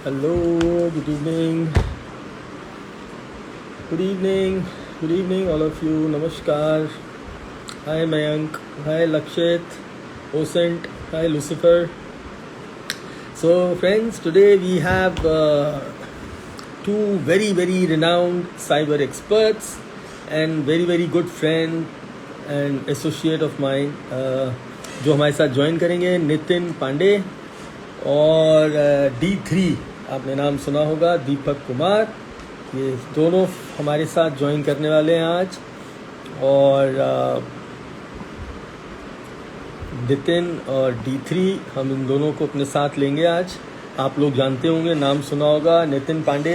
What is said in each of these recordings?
Hello, good evening. Good evening. Good evening, all of you. Namaskar. Hi, Mayank. Hi, Lakshit. Osint. Hi, Lucifer. So, friends, today we have two very, very renowned cyber experts and very, very good friend and associate of mine जो हमारे साथ join करेंगे, नितिन पांडे और D3 आपने नाम सुना होगा, दीपक कुमार। ये दोनों हमारे साथ ज्वाइन करने वाले हैं आज। और नितिन और D3 हम इन दोनों को अपने साथ लेंगे आज। आप लोग जानते होंगे, नाम सुना होगा, नितिन पांडे,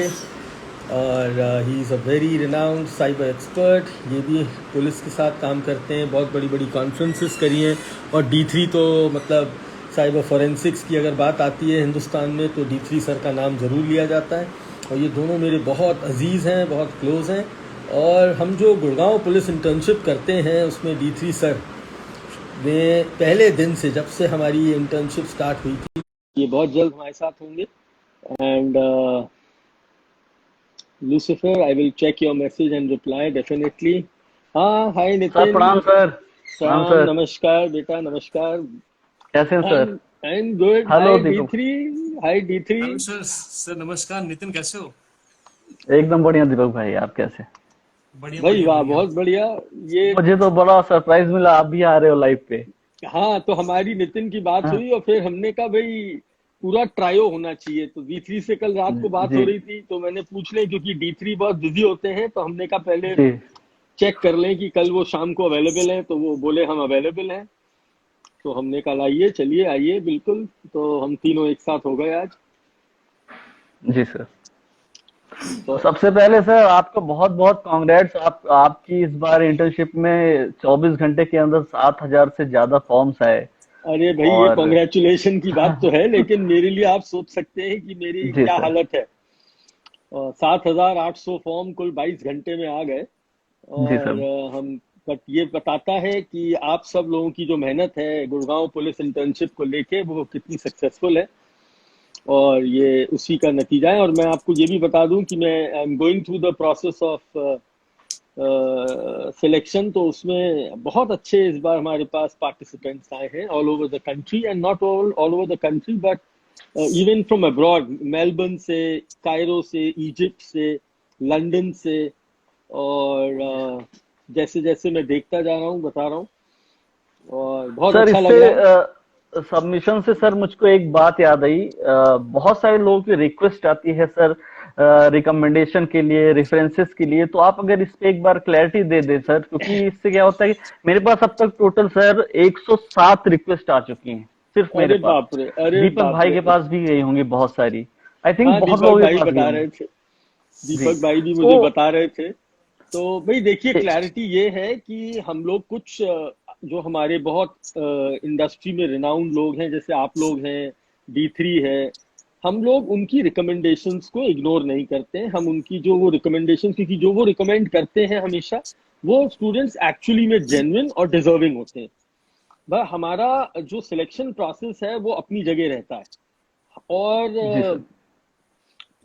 और he is a very renowned cyber expert. ये भी पुलिस के साथ काम करते हैं, बहुत बड़ी बड़ी कॉन्फ्रेंसेस करी हैं। और D3 तो मतलब साइबर फोरेंसिक्स की अगर बात आती है हिंदुस्तान में तो D3 सर का नाम ज़रूर लिया जाता है। और ये दोनों मेरे बहुत अजीज़ हैं, बहुत क्लोज़ हैं। और हम जो गुड़गांव पुलिस इंटर्नशिप करते हैं उसमें D3 सर वे पहले दिन से, जब से हमारी ये इंटर्नशिप स्टार्ट हुई थी, ये बहुत जल्द हमारे साथ होंगे। And Lucifer, I will check your message and reply definitely. हाँ, हाय सर नितिन। प्रणाम सर। प्रणाम सलाम, सर। नमस्कार बेटा, नमस्कार। कैसे हैं आई sir? Am I am good. Hello hi Deepak. D3। Hi D3। Hello sir. Sir नमस्कार। नितिन कैसे हो? एकदम बढ़िया दीपक भाई, आप कैसे? बढ़िया भाई बढ़िया वाह, बढ़िया। बहुत बढ़िया। ये मुझे तो बड़ा सरप्राइज मिला, आप भी आ रहे हो लाइव पे। हाँ, तो हमारी नितिन की बात हाँ, हुई और फिर हमने कहा भाई पूरा ट्रायो होना चाहिए। तो D3 से कल रात को बात जी हो रही थी तो मैंने पूछ लें, क्योंकि D3 बहुत बिजी होते हैं, तो हमने कहा पहले जी। चेक कर लें कि कल वो शाम को अवेलेबल हैं। तो वो बोले हम अवेलेबल हैं। तो हमने कहा आइए, चलिए आइए, बिल्कुल। तो हम तीनों एक साथ हो गए आज। जी सर। तो सबसे पहले सर आपका बहुत बहुत कांग्रेट्स। आपकी इस बार इंटर्नशिप में 24 घंटे के अंदर 7,000 से ज्यादा फॉर्म्स आए। अरे भाई, ये और कॉन्ग्रेचुलेशन की बात तो है, लेकिन मेरे लिए आप सोच सकते हैं कि मेरी जी क्या सर। हालत है। 7,800 फॉर्म कुल 22 घंटे में आ गए। जी और सर। हम, बट ये बताता है कि आप सब लोगों की जो मेहनत है गुड़गांव पुलिस इंटर्नशिप को लेके, वो कितनी सक्सेसफुल है। और ये उसी का नतीजा है। और मैं आपको ये भी बता दूं कि मैं I am going through the process of selection. तो उसमें बहुत अच्छे इस बार हमारे पास पार्टिसिपेंट्स आए हैं all over the country, and not all over the country but even from abroad. Melbourne से, कायरो से, इजिप्ट से, लंदन से। और जैसे जैसे मैं देखता जा रहा हूँ, बता रहा हूँ, और बहुत सर अच्छा लग रहा है। इससे सबमिशन से सर मुझको एक बात याद आई। बहुत सारे लोगों की रिक्वेस्ट आती है सर, रिकमेंडेशन के लिए, रेफरेंसेस के लिए। तो आप अगर इस पे एक बार क्लैरिटी दे दें सर, क्योंकि इससे क्या होता है कि मेरे पास अब तक टोटल सर 107 रिक्वेस्ट आ चुकी हैं सिर्फ मेरे अरे पास। बाप रे, अरे दीपक बाप भाई रे। के पास भी गई होंगी बहुत सारी। आई थिंक हाँ, बहुत दीपक लोगों के भाई पास गई बता होंगी। रहे थे। जी दीपक भाई भी मुझे तो बता रहे थे। तो भाई देखिए, ठीक। क्लैरिटी ये है कि हम लोग कुछ जो हमारे बहुत इंडस्ट्री में रिनाउंड लोग हैं, जैसे आप लोग हैं, D3 है, हम लोग उनकी रिकमेंडेशंस को इग्नोर नहीं करते हैं। हम उनकी जो वो रिकमेंडेशंस, क्योंकि जो वो रिकमेंड करते हैं हमेशा, वो स्टूडेंट्स एक्चुअली में जेन्युइन और डिजर्विंग होते हैं। वह हमारा जो सिलेक्शन प्रोसेस है वो अपनी जगह रहता है। जी और सर।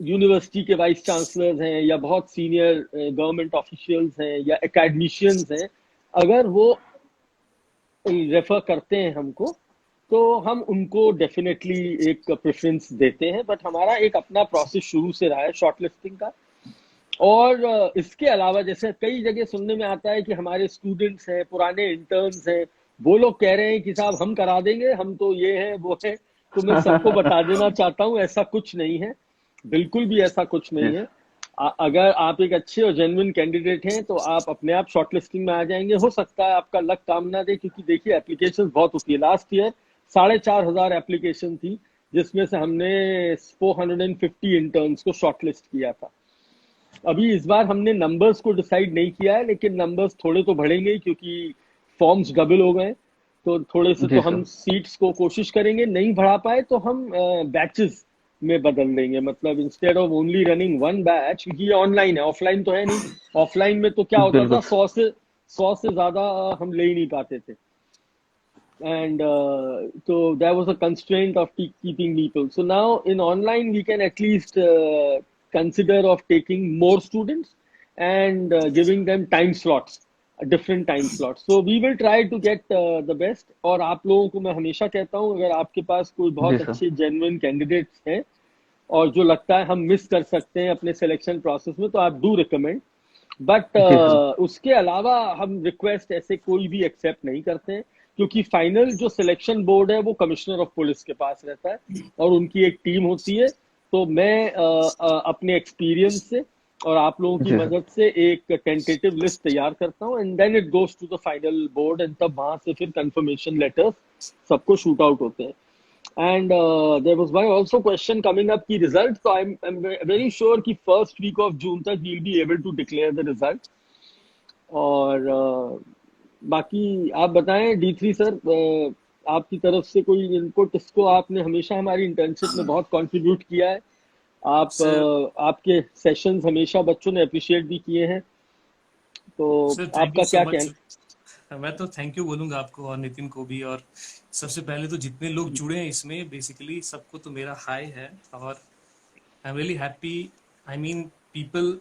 यूनिवर्सिटी के वाइस चांसलर्स हैं या बहुत सीनियर गवर्नमेंट ऑफिशियल्स हैं या एकेडमिशियंस हैं, अगर वो रेफर करते हैं हमको, तो हम उनको डेफिनेटली एक प्रेफरेंस देते हैं। बट हमारा एक अपना प्रोसेस शुरू से रहा है शॉर्टलिस्टिंग का। और इसके अलावा जैसे कई जगह सुनने में आता है कि हमारे स्टूडेंट्स हैं, पुराने इंटर्न्स हैं, वो लोग कह रहे हैं कि साहब हम करा देंगे, हम तो ये है वो है। तो मैं सबको बता देना चाहता हूँ, ऐसा कुछ नहीं है। बिल्कुल भी ऐसा कुछ जी नहीं है। सर। अगर आप एक अच्छे और जेन्युइन कैंडिडेट हैं तो आप अपने आप शॉर्टलिस्टिंग में आ जाएंगे। हो सकता है आपका लक काम ना दे, क्योंकि देखिए एप्लीकेशन बहुत होती है। लास्ट ईयर 4,500 एप्लीकेशन थी, जिसमें से हमने 450 इंटर्न्स को शॉर्टलिस्ट किया था। अभी इस बार हमने नंबर्स को डिसाइड नहीं किया है, लेकिन नंबर्स थोड़े तो बढ़ेंगे ही, क्योंकि फॉर्म्स डबल हो गए। तो थोड़े से तो जी हम सर। सीट्स को कोशिश करेंगे, नहीं बढ़ा पाए तो हम बैचेस में बदल देंगे। मतलब instead of only running one batch, क्योंकि ये ऑनलाइन है, ऑफलाइन तो है नहीं। ऑफलाइन में तो क्या होता था, बिल्कुल। 100 से ज्यादा हम ले ही नहीं पाते थे। and so there was a constraint of keeping people. So now in online we can at least consider of taking more students and giving them time slots, different time slots. So we will try to get the best. और आप लोगों को मैं हमेशा कहता हूँ, अगर आपके पास कोई जी बहुत सर। अच्छे genuine candidates हैं और जो लगता है हम मिस कर सकते हैं अपने सिलेक्शन प्रोसेस में, तो आप डू रिकमेंड. बट जी सर। उसके अलावा हम रिक्वेस्ट ऐसे कोई भी एक्सेप्ट नहीं करते हैं, क्योंकि फाइनल जो सिलेक्शन बोर्ड है वो कमिश्नर ऑफ पुलिस के पास रहता है और उनकी एक टीम होती है. तो मैं अपने एक्सपीरियंस से और आप लोगों की जी सर। मदद से एक टेंटेटिव लिस्ट तैयार करता हूँ, and then it goes to the final board, and तब वहां से फिर कंफर्मेशन लेटर्स सबको शूट आउट होते हैं. And there was one also question coming up की result. So I'm very sure कि first week of June तक we'll be able to declare the result. और बाकी आप बताएं D3 सर, आपकी तरफ से कोई इनपुट, इसको आपने हमेशा हमारी इंटर्नशिप में बहुत कंट्रीब्यूट किया है. आप सर आपके सेशंस हमेशा बच्चों ने अप्रिशिएट भी किए हैं, तो सर थैंक यू आपका सो क्या मच. कहना. मैं तो थैंक यू बोलूंगा आपको और नितिन को भी. और सबसे पहले तो जितने लोग जुड़े हैं इसमें, बेसिकली सबको तो मेरा हाय है. और I am really happy. I mean people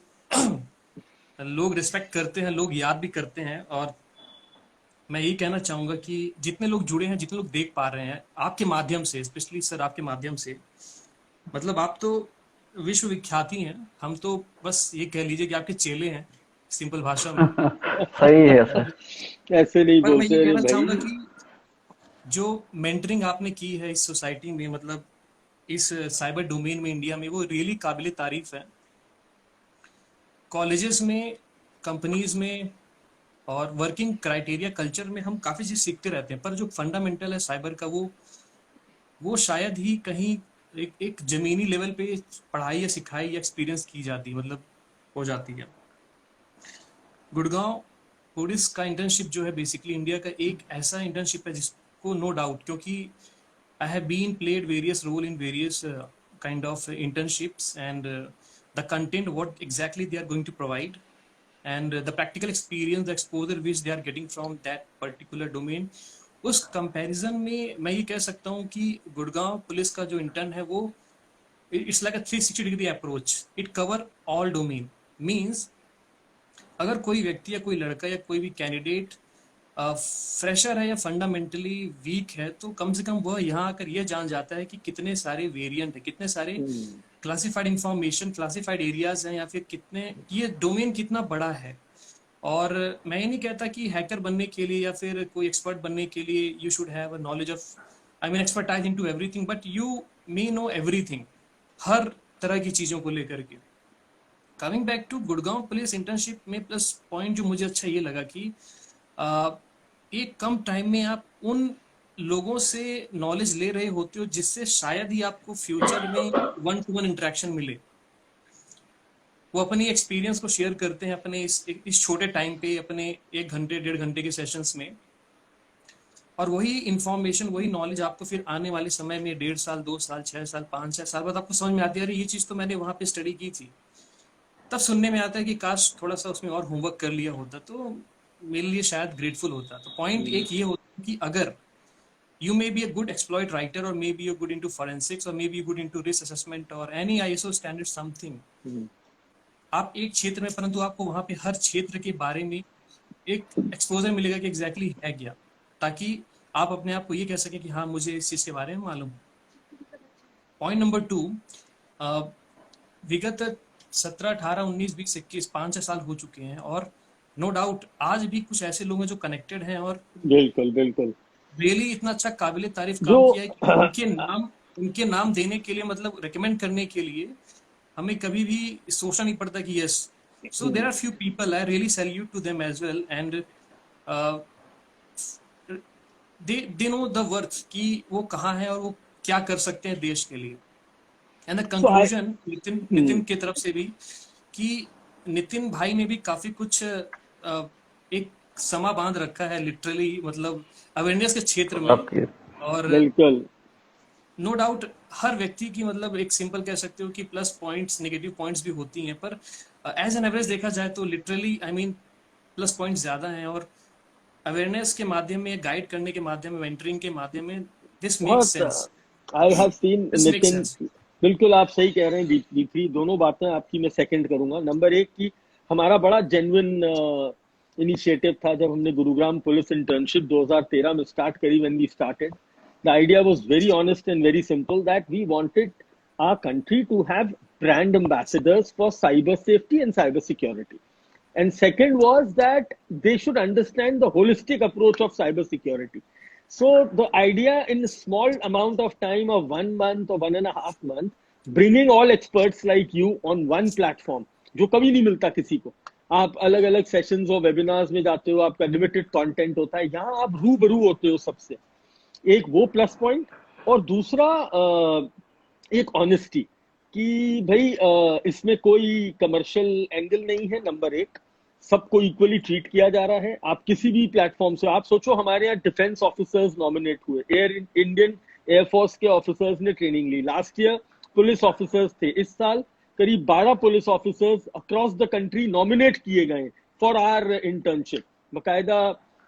लोग रिस्पेक्ट करते हैं, लोग याद भी करते हैं. और मैं यही कहना चाहूंगा कि जितने लोग जुड़े हैं, जितने लोग देख पा रहे हैं आपके माध्यम से, स्पेशली सर आपके माध्यम से, मतलब आप तो विश्व विख्याती हैं. हम तो बस ये कह लीजिए कि आपके चेले हैं, सिंपल भाषा में. सही है सर। ऐसे नहीं पर मैं ये बोलते अरे कहना चाहूंगा भाई. कि जो मेंटरिंग आपने की है इस सोसाइटी में, मतलब इस साइबर डोमेन में इंडिया में, वो रियली काबिले तारीफ है. कॉलेजेस में, कंपनीज में और वर्किंग क्राइटेरिया कल्चर में हम काफी चीज सीखते रहते हैं, पर जो फंडामेंटल है साइबर का, वो शायद ही कहीं एक जमीनी लेवल पे पढ़ाई या सिखाई या एक्सपीरियंस की जाती है, मतलब हो जाती है. गुड़गांव पुलिस का इंटर्नशिप जो है बेसिकली इंडिया का एक ऐसा इंटर्नशिप है जिसको नो डाउट, क्योंकि I have been played various role in various kind of internships, and the content what exactly they are going to provide, and the practical experience, the exposure which they are getting from that particular domain, उस comparison में मैं ये कह सकता हूँ कि Gurgaon police का जो इंटर्न है वो it's like a 360 degree approach. It cover all domain. Means अगर कोई व्यक्ति या कोई लड़का या कोई भी कैंडिडेट फ्रेशर है या फंडामेंटली वीक है, तो कम से कम वह यहाँ आकर यह जान जाता है कि कितने सारे वेरिएंट है, कितने सारे क्लासिफाइड इंफॉर्मेशन, क्लासिफाइड एरियाज हैं, या फिर कितने, ये डोमेन कितना बड़ा है. और मैं ये नहीं कहता कि हैकर बनने के लिए या फिर कोई एक्सपर्ट बनने के लिए you should have a knowledge of, I mean expertise into everything, but you may know everything, हर तरह की चीजों को लेकर के. Coming back to Gurgaon police internship में प्लस पॉइंट जो मुझे अच्छा ये लगा कि एक कम टाइम में आप उन लोगों से नॉलेज ले रहे होते हो जिससे शायद ही आपको फ्यूचर में 1-to-1 इंटरेक्शन मिले. वो अपनी एक्सपीरियंस को शेयर करते हैं अपने इस छोटे टाइम पे, अपने 1 घंटे 1.5 घंटे के सेशंस में. और वही इंफॉर्मेशन, वही नॉलेज आपको फिर आने वाले समय में 1.5 साल, 2 साल, 6 साल, 5-6 साल बाद आपको समझ में आती है, अरे ये चीज तो मैंने वहां पे स्टडी की थी. तब सुनने में आता है कि काश थोड़ा सा उसमें और होमवर्क कर लिया होता तो मेरे लिए शायद ग्रेटफुल होता. तो पॉइंट एक ये होता है कि अगर you may be a good exploit writer, or maybe you're good into forensics, or maybe you're good into risk assessment or any ISO standard something, आप एक क्षेत्र में, परंतु आपको वहां पे हर क्षेत्र के बारे में एक एक्सपोजर मिलेगा कि एग्जैक्टली है क्या, ताकि आप अपने आप को ये कह सकें कि हाँ मुझे इस चीज के बारे में मालूम. पॉइंट नंबर 2, विगत 17, 18, 19, 20, 21, 5-6 साल हो चुके हैं, और नो डाउट आज भी कुछ ऐसे लोग हैं जो कनेक्टेड हैं और बिल्कुल बिल्कुल रियली इतना अच्छा काबिले तारीफ जो काम किया है कि उनके नाम देने के लिए, मतलब रिकमेंड करने के लिए हमें कभी भी सोचना नहीं पड़ता कि yes. So there are few people, I really salute to them as well, and they know the worth कि वो कहाँ है और वो क्या कर सकते हैं देश के लिए. And the so I conclusion Nitin की तरफ से भी, कि नितिन भाई ने भी काफी कुछ एक समा बांध रखा है लिटरली, मतलब अवेयरनेस के क्षेत्र में. आपके और बिल्कुल नो डाउट हर व्यक्ति की, मतलब एक सिंपल कह सकते हो कि प्लस पॉइंट्स, नेगेटिव पॉइंट्स भी होती हैं, पर एज एन एवरेज देखा जाए तो literally I mean plus points ज्यादा हैं. और अवेयरनेस के माध्यम में, गाइड करने के माध्यम में, मेंटरिंग के माध्यम में, दिस मेक्स बहुत sense, I have seen this makes Nitin, sense. बिल्कुल आप सही कह रहे हैं दीप्ति, दोनों बातें आपकी मैं सेकंड करूंगा। नंबर एक कि हमारा बड़ा जेन्युइन इनिशिएटिव था जब हमने गुरुग्राम पुलिस इंटर्नशिप 2013 में स्टार्ट करी। When we started, the idea was very honest and very simple that we wanted our country to have brand ambassadors for cyber safety and cyber security. And second was that they should understand the holistic approach of cyber security. So the idea in a small amount of time of 1 month or 1.5 month, bringing all experts like you on one platform, जो कभी नहीं मिलता किसी को. आप अलग अलग sessions और वेबिनार्स में जाते हो, आपका लिमिटेड कंटेंट होता है, यहाँ आप रूबरू होते हो सबसे. एक वो प्लस पॉइंट, और दूसरा एक ऑनेस्टी कि भाई इसमें कोई कमर्शियल एंगल नहीं है. नंबर एक, सबको इक्वली ट्रीट किया जा रहा है. आप किसी भी प्लेटफॉर्म से, आप सोचो हमारे यहाँ डिफेंस ऑफिसर्स नॉमिनेट हुए, इंडियन एयरफोर्स के ऑफिसर्स ने ट्रेनिंग ली. लास्ट ईयर पुलिस ऑफिसर्स थे. इस साल करीब 12 police officers across the country nominate किए गए फॉर आवर इंटर्नशिप. बाकायदा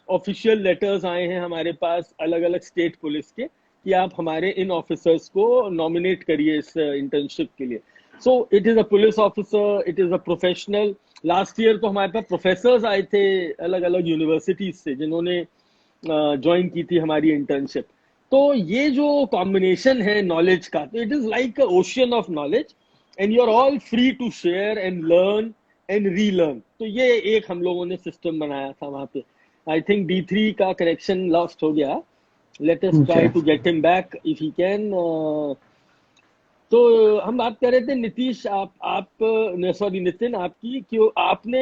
ऑफिशियल लेटर्स आए हैं हमारे पास अलग अलग स्टेट पुलिस के कि आप हमारे इन ऑफिसर्स को नॉमिनेट करिए इस इंटर्नशिप के लिए. So it is a police officer, it is a professional. Last year तो हमारे पास प्रोफेसर्स आए थे अलग अलग यूनिवर्सिटीज से जिन्होंने ज्वाइन की थी हमारी इंटर्नशिप. तो ये जो कॉम्बिनेशन है नॉलेज का, तो it is like a ocean of knowledge and you are all free to share and learn and relearn. तो ये एक हम लोगों ने सिस्टम बनाया था वहां पे. आई थिंक D3 का कनेक्शन लॉस्ट हो गया. Let us try to get him back if he can. तो हम बात कर रहे थे नीतीश, आप सॉरी नितिन, आपकी कि आपने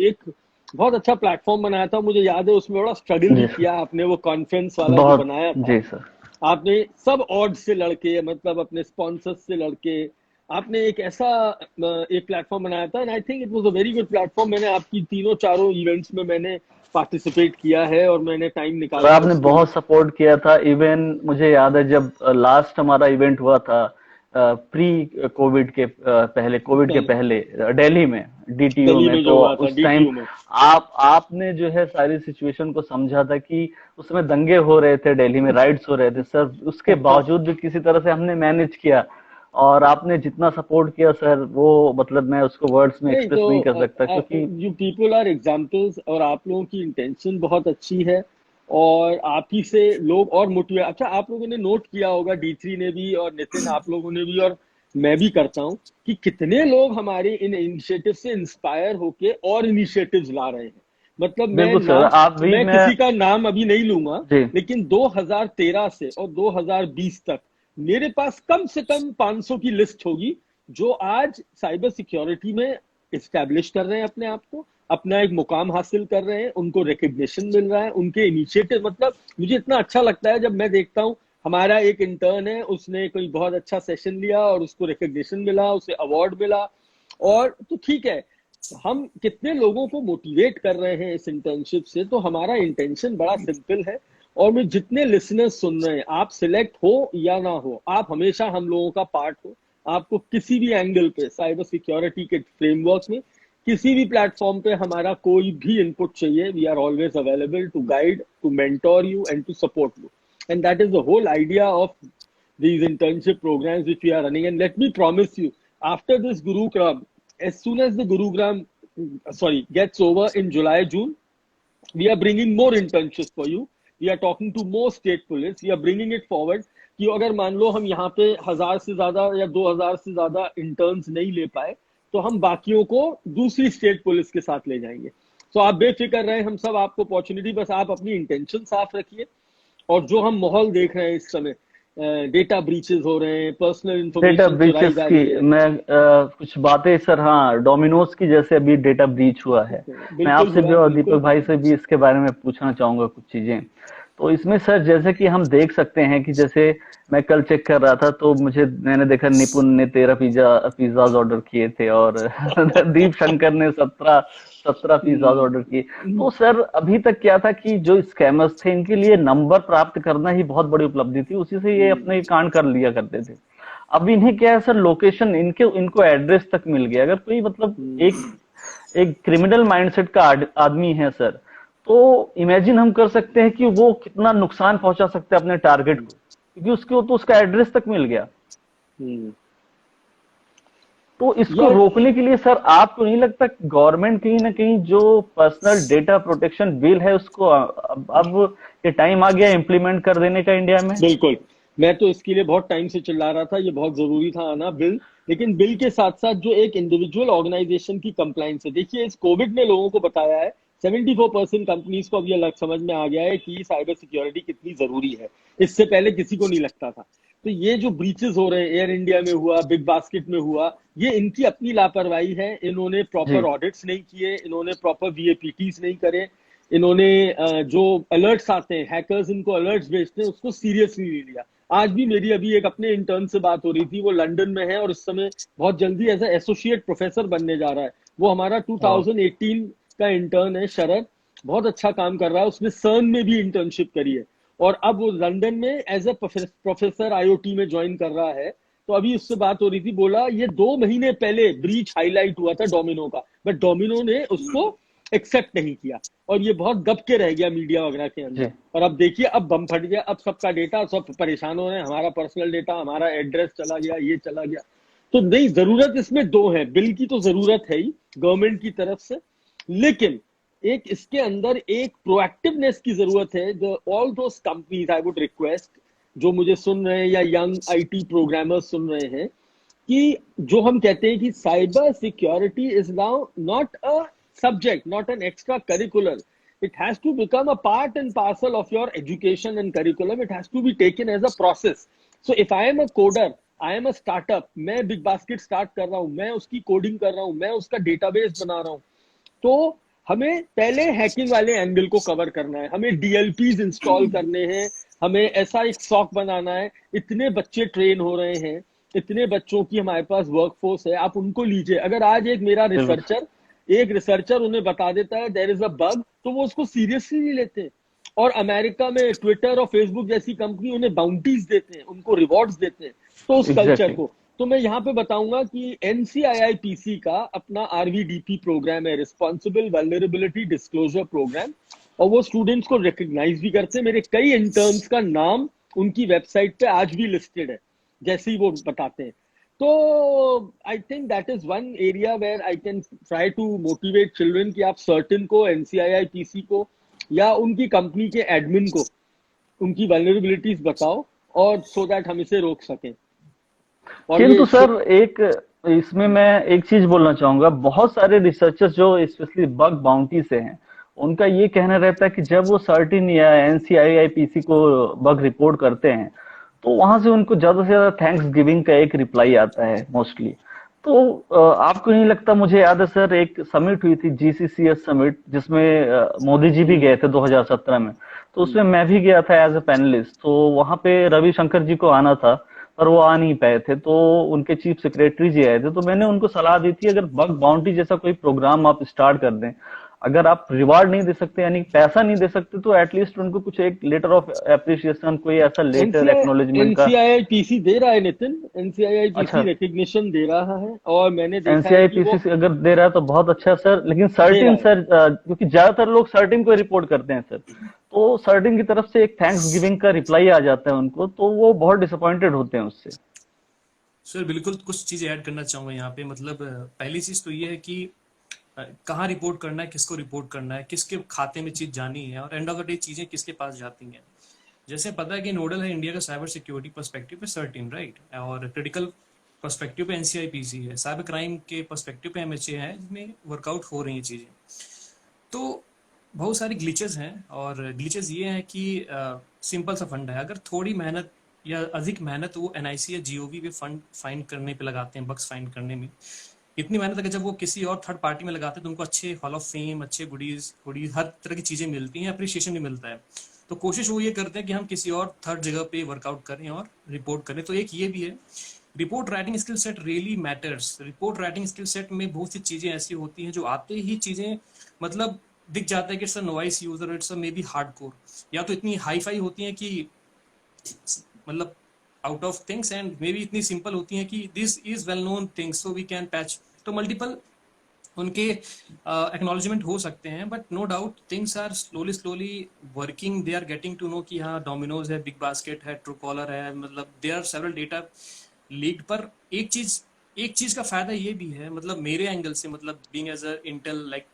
एक बहुत अच्छा प्लेटफॉर्म बनाया था. मुझे याद है उसमें बड़ा स्ट्रगल भी किया आपने. वो कॉन्फ्रेंस वाला जो बनाया था, जी सर, आपने सब ऑड से लड़के, मतलब अपने स्पॉन्सर्स से लड़के, आपने एक ऐसा एक प्लेटफॉर्म बनाया था. And I think it was a very good platform. मैंने आपकी तीनों चारों इवेंट्स में मैंने पार्टिसिपेट किया है और मैंने टाइम निकाला. आपने बहुत सपोर्ट किया था. इवन मुझे याद है जब लास्ट हमारा इवेंट हुआ था प्री कोविड के पहले, कोविड के पहले दिल्ली में DTU में, तो उस टाइम आपने जो है सारी सिचुएशन को समझा था कि उस समय दंगे हो रहे थे दिल्ली में, राइट्स हो रहे थे सर. उसके बावजूद भी किसी तरह से हमने मैनेज किया, और आपने जितना सपोर्ट किया सर, वो मतलब मैं उसको वर्ड्स में एक्सप्रेस नहीं कर सकता. क्योंकि यू पीपल आर एग्जाम्पल्स, और आप लोगों की इंटेंशन बहुत अच्छी है और आप ही से लोग और मोटिवेट. अच्छा, आप लोगों ने नोट किया होगा, D3 ने भी और नितिन आप लोगों ने भी, और मैं भी करता हूँ, कि कितने लोग हमारे इन इनिशिएटिव से इंस्पायर होके और इनिशिएटिव्स ला रहे हैं. मतलब मैं किसी का नाम अभी नहीं लूंगा, लेकिन 2013 से और 2020 तक मेरे पास कम से कम 500 की लिस्ट होगी जो आज साइबर सिक्योरिटी में इस्टेब्लिश कर रहे हैं अपने आप को, अपना एक मुकाम हासिल कर रहे हैं, उनको रिकग्निशन मिल रहा है, उनके इनिशिएटिव. मतलब मुझे इतना अच्छा लगता है जब मैं देखता हूँ हमारा एक इंटर्न है, उसने कोई बहुत अच्छा सेशन लिया और उसको रिकग्निशन मिला, उसे अवार्ड मिला. और तो ठीक है, हम कितने लोगों को मोटिवेट कर रहे हैं इस इंटर्नशिप से. तो हमारा इंटेंशन बड़ा सिंपल है. और मैं जितने लिसनर्स सुन रहे हैं, आप सिलेक्ट हो या ना हो, आप हमेशा हम लोगों का पार्ट हो. आपको किसी भी एंगल पे साइबर सिक्योरिटी के फ्रेमवर्क में किसी भी प्लेटफॉर्म पे हमारा कोई भी इनपुट चाहिए, we are always available to guide, to mentor you and to support you. And that is the whole idea of these internship programs which we are running. And let me promise you, after this Gurugram, as soon as the Gurugram gets over in July, June, we are bringing more internships for you. We are talking to more state police. We are bringing it forward कि अगर मान लो हम यहाँ पे 1000 से ज्यादा या 2000 से ज्यादा इंटर्न्स नहीं ले पाए, तो हम बाकियों को दूसरी स्टेट पुलिस के साथ ले जाएंगे. तो आप बेफिक्र रहें, हम सब आपको अपॉर्चुनिटी, बस आप अपनी इंटेंशन साफ रखिए. और जो हम माहौल देख रहे हैं इस समय, डेटा ब्रीचेस हो रहे हैं, पर्सनल इंफॉर्मेशन, डेटा ब्रीचेस की मैं कुछ बातें सर, हाँ, डोमिनोज की जैसे अभी डेटा ब्रीच हुआ है, मैं आपसे भी और दीपक भाई से भी इसके बारे में पूछना चाहूंगा कुछ चीजें. तो इसमें सर जैसे कि हम देख सकते हैं कि जैसे मैं कल चेक कर रहा था तो मैंने देखा निपुण ने 13 पिज्जाज ऑर्डर किए थे और दीप शंकर ने 17 पिज्जाज ऑर्डर किए. तो सर अभी तक क्या था कि जो स्कैमर्स थे इनके लिए नंबर प्राप्त करना ही बहुत बड़ी उपलब्धि थी, उसी से ये अपने कांड कर लिया करते थे. अब इन्हें क्या है सर, लोकेशन इनको एड्रेस तक मिल गया. अगर कोई मतलब एक क्रिमिनल माइंडसेट का आदमी है सर, तो इमेजिन हम कर सकते हैं कि वो कितना नुकसान पहुंचा सकते हैं अपने टारगेट को, क्योंकि उसको तो उसका एड्रेस तक मिल गया। हम्म। तो इसको यार रोकने के लिए सर आपको नहीं लगता गवर्नमेंट कहीं ना कहीं जो पर्सनल डेटा प्रोटेक्शन बिल है उसको अब ये टाइम आ गया इम्प्लीमेंट कर देने का इंडिया में? बिल्कुल, मैं तो इसके लिए बहुत टाइम से चिल्ला रहा था, ये बहुत जरूरी था आना बिल। लेकिन बिल के साथ साथ जो एक इंडिविजुअल ऑर्गेनाइजेशन की कंप्लाइंस है, देखिए इस कोविड ने लोगों को बताया है, 74% कंपनीज को अब ये समझ में आ गया है कि साइबर सिक्योरिटी कितनी जरूरी है। इससे पहले किसी को नहीं लगता था। तो ये जो ब्रीचेस हो रहे हैं, एयर इंडिया में हुआ, बिग बास्केट में हुआ, ये इनकी अपनी लापरवाही है। इन्होंने प्रॉपर जी। ऑडिट्स नहीं किए, इन्होंने प्रॉपर वीएपीटीज नहीं करे, इन्होंने जो अलर्ट्स आते हैं, हैकर्स इनको अलर्ट्स भेजते हैं, उसको सीरियसली नहीं लिया। आज भी मेरी अभी एक अपने इंटर्न से बात हो रही थी, वो लंदन में है और इस समय बहुत जल्दी एज एसोसिएट प्रोफेसर बनने जा रहा है। वो हमारा 2018 का इंटर्न है, शरद। बहुत अच्छा काम कर रहा है, उसने सर्न में भी इंटर्नशिप करी है और अब वो लंदन में एज ए प्रोफेसर आईओटी में ज्वाइन कर रहा है। तो अभी उससे बात हो रही थी, बोला ये 2 महीने पहले ब्रीच हाईलाइट हुआ था डोमिनो का, बट डोमिनो ने उसको एक्सेप्ट नहीं किया और ये बहुत दब के रह गया मीडिया वगैरह के अंदर। जी। और अब देखिए, अब बम फट गया, अब सबका डेटा, सब परेशान हो रहे हैं, हमारा पर्सनल डेटा, हमारा एड्रेस चला गया, ये चला गया। तो नहीं, जरूरत इसमें दो है, बिल की तो जरूरत है ही गवर्नमेंट की तरफ से, लेकिन एक इसके अंदर एक प्रोएक्टिवनेस की जरूरत है। जो all those companies, I would request, जो मुझे सुन रहे हैं या यंग आईटी प्रोग्रामर्स सुन रहे हैं, कि जो हम कहते हैं कि cyber security is now not a subject, not an extra curricular. It has to become a part and parcel of your education and curriculum. It has to be taken as a process. So if I am a coder, I am a startup, मैं big basket start कर रहा हूं, मैं उसकी coding कर रहा हूं, मैं उसका डेटाबेस बना रहा हूं, तो हमें पहले हैकिंग वाले एंगल को कवर करना है, हमें डीएलपीज इंस्टॉल करने हैं, हमें ऐसा एक सॉक बनाना है। इतने बच्चे ट्रेन हो रहे हैं, इतने बच्चों की हमारे पास वर्कफोर्स है, आप उनको लीजिए। अगर आज बिल्कुल। एक रिसर्चर उन्हें बता देता है देयर इज अ बग, तो वो उसको सीरियसली नहीं लेते। और अमेरिका में ट्विटर और फेसबुक जैसी कंपनी उन्हें बाउंटीज देते हैं, उनको रिवॉर्ड्स देते हैं। तो उस कल्चर एग्जैक्टली। को तो मैं यहाँ पे बताऊंगा कि एनसीआईआईपीसी का अपना आरवीडीपी प्रोग्राम है, रिस्पॉन्सिबल वल्नरेबिलिटी डिस्क्लोजर प्रोग्राम, और वो स्टूडेंट्स को रिकग्नाइज भी करते हैं। मेरे कई इंटर्न्स का नाम उनकी वेबसाइट पे आज भी लिस्टेड है, जैसे ही वो बताते हैं। तो I think that is one area where I can try to motivate children कि आप सर्टन को, एनसीआईआईपीसी को या उनकी कंपनी के एडमिन को उनकी वल्नरेबिलिटीज बताओ, और सो दैट हम इसे रोक सकें। और किंतु ये सर एक इसमें मैं एक चीज बोलना चाहूंगा, बहुत सारे रिसर्चर्स जो स्पेशली बग बाउंटी से हैं, उनका ये कहना रहता है कि जब वो सर्टिन या एनसीआईआईपीसी को बग रिपोर्ट करते हैं तो वहां से उनको ज्यादा से ज्यादा थैंक्स गिविंग का एक रिप्लाई आता है मोस्टली। तो आपको नहीं लगता, मुझे याद है सर एक समिट हुई थी जीसीसीएस समिट, जिसमें मोदी जी भी गए थे 2017 में, तो उसमें मैं भी गया था एज ए पैनलिस्ट। तो वहां पे रविशंकर जी को आना था पर वो आ नहीं पाए थे, तो उनके चीफ सेक्रेटरी जी आए थे। तो मैंने उनको सलाह दी थी अगर बग बाउंटी जैसा कोई प्रोग्राम आप स्टार्ट कर दें, अगर आप रिवार्ड नहीं दे सकते यानी पैसा नहीं दे सकते, तो एटलीस्ट उनको कुछ एक लेटर ऑफ एप्रिसिएशन, कोई ऐसा लेटर एक्नोलेजमेंट का। एनसीआईआईपीसी दे रहा है नितिन, एनसीआईआईपीसी अच्छा, रिकग्निशन दे रहा है, और मैंने देखा है कि एनसीआईपीसी वो से अगर दे रहा है तो बहुत अच्छा है सर, लेकिन दे रहा सर्टिन है। सर, क्योंकि ज्यादातर लोग सर्टिन को रिपोर्ट करते हैं सर, तो सर्टिन की तरफ से एक थैंक्स गिविंग का रिप्लाई आ जाता है उनको, तो वो बहुत डिसअपॉइंटेड होते हैं उससे। सर बिल्कुल कुछ चीजें ऐड करना चाहूंगा यहाँ पे। मतलब पहली चीज तो ये है कि कहाँ रिपोर्ट करना है, किसको रिपोर्ट करना है, किसके खाते में चीज जानी है, और एंड ऑफ द डे चीजें किसके पास जाती हैं। जैसे पता है कि नोडल है इंडिया का साइबर सिक्योरिटी पर्सपेक्टिव पे सर्टिन, राइट, और क्रिटिकल पर्सपेक्टिव पे एनसीआईपीसी है, साइबर क्राइम के पर्सपेक्टिव पे एमएचए है, जिसमें वर्कआउट हो रही हैं चीजें। तो बहुत सारे ग्लिचेस हैं, और ग्लिचेस ये हैं कि सिंपल सा फंड है, अगर थोड़ी मेहनत या अधिक मेहनत वो एनआईसी या जीओवी पे फंड फाइंड करने पे लगाते हैं, बग्स फाइंड करने में, इतनी मेहनत अगर जब वो किसी और थर्ड पार्टी में लगाते हैं तो उनको अच्छे हॉल ऑफ फेम, अच्छे गुडीज गुडीज हर तरह की चीजें मिलती हैं, अप्रिशिएशन भी मिलता है। तो कोशिश वो ये करते हैं कि हम किसी और थर्ड जगह पे वर्कआउट करें और रिपोर्ट करें। तो एक ये भी है, report writing skill set really matters. Report writing skill set में बहुत सी चीजें ऐसी होती हैं जो आते ही चीजें मतलब दिख जाता है कि it's a noise user, it's a maybe hardcore, या तो इतनी हाई फाई होती हैं कि मतलब out of things, and maybe इतनी सिंपल होती हैं कि this is well known things so we can patch. तो मल्टीपल उनके एक्नॉलेजमेंट हो सकते हैं, but no doubt things are slowly working, they are getting to know कि हाँ डोमिनोज है, बिग बास्केट है, ट्रू कॉलर है, मतलब they are several data leaked. पर एक चीज का फायदा ये भी है, मतलब मेरे एंगल से, मतलब being as a intel like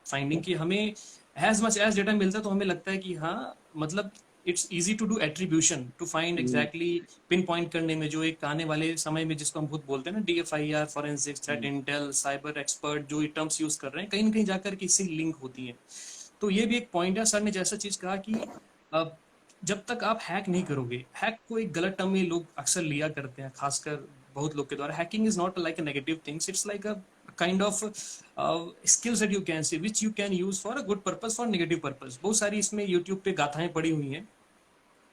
finding, कि हमें एज मच एज डेटा मिलता है तो हमें लगता है कि हाँ मतलब it's easy to do attribution, to find exactly pinpoint करने में, जो एक आने वाले समय में जिसको हम खुद बोलते हैं ना DFIR, forensics, threat Intel, cyber expert, जो ये टर्म्स यूज कर रहे हैं, कहीं ना कहीं जाकर के इससे लिंक होती है। तो ये भी एक पॉइंट है। सर ने जैसा चीज कहा कि अब जब तक आप हैक नहीं करोगे, हैक को एक गलत टर्म में लोग अक्सर लिया करते हैं, खासकर बहुत लोग के द्वारा। Hacking is not like a negative things, it's like a kind of skills that you can say which you can use for a good purpose, for negative purpose. बहुत सारी इसमें यूट्यूब पे गाथाएं पड़ी हुई हैं,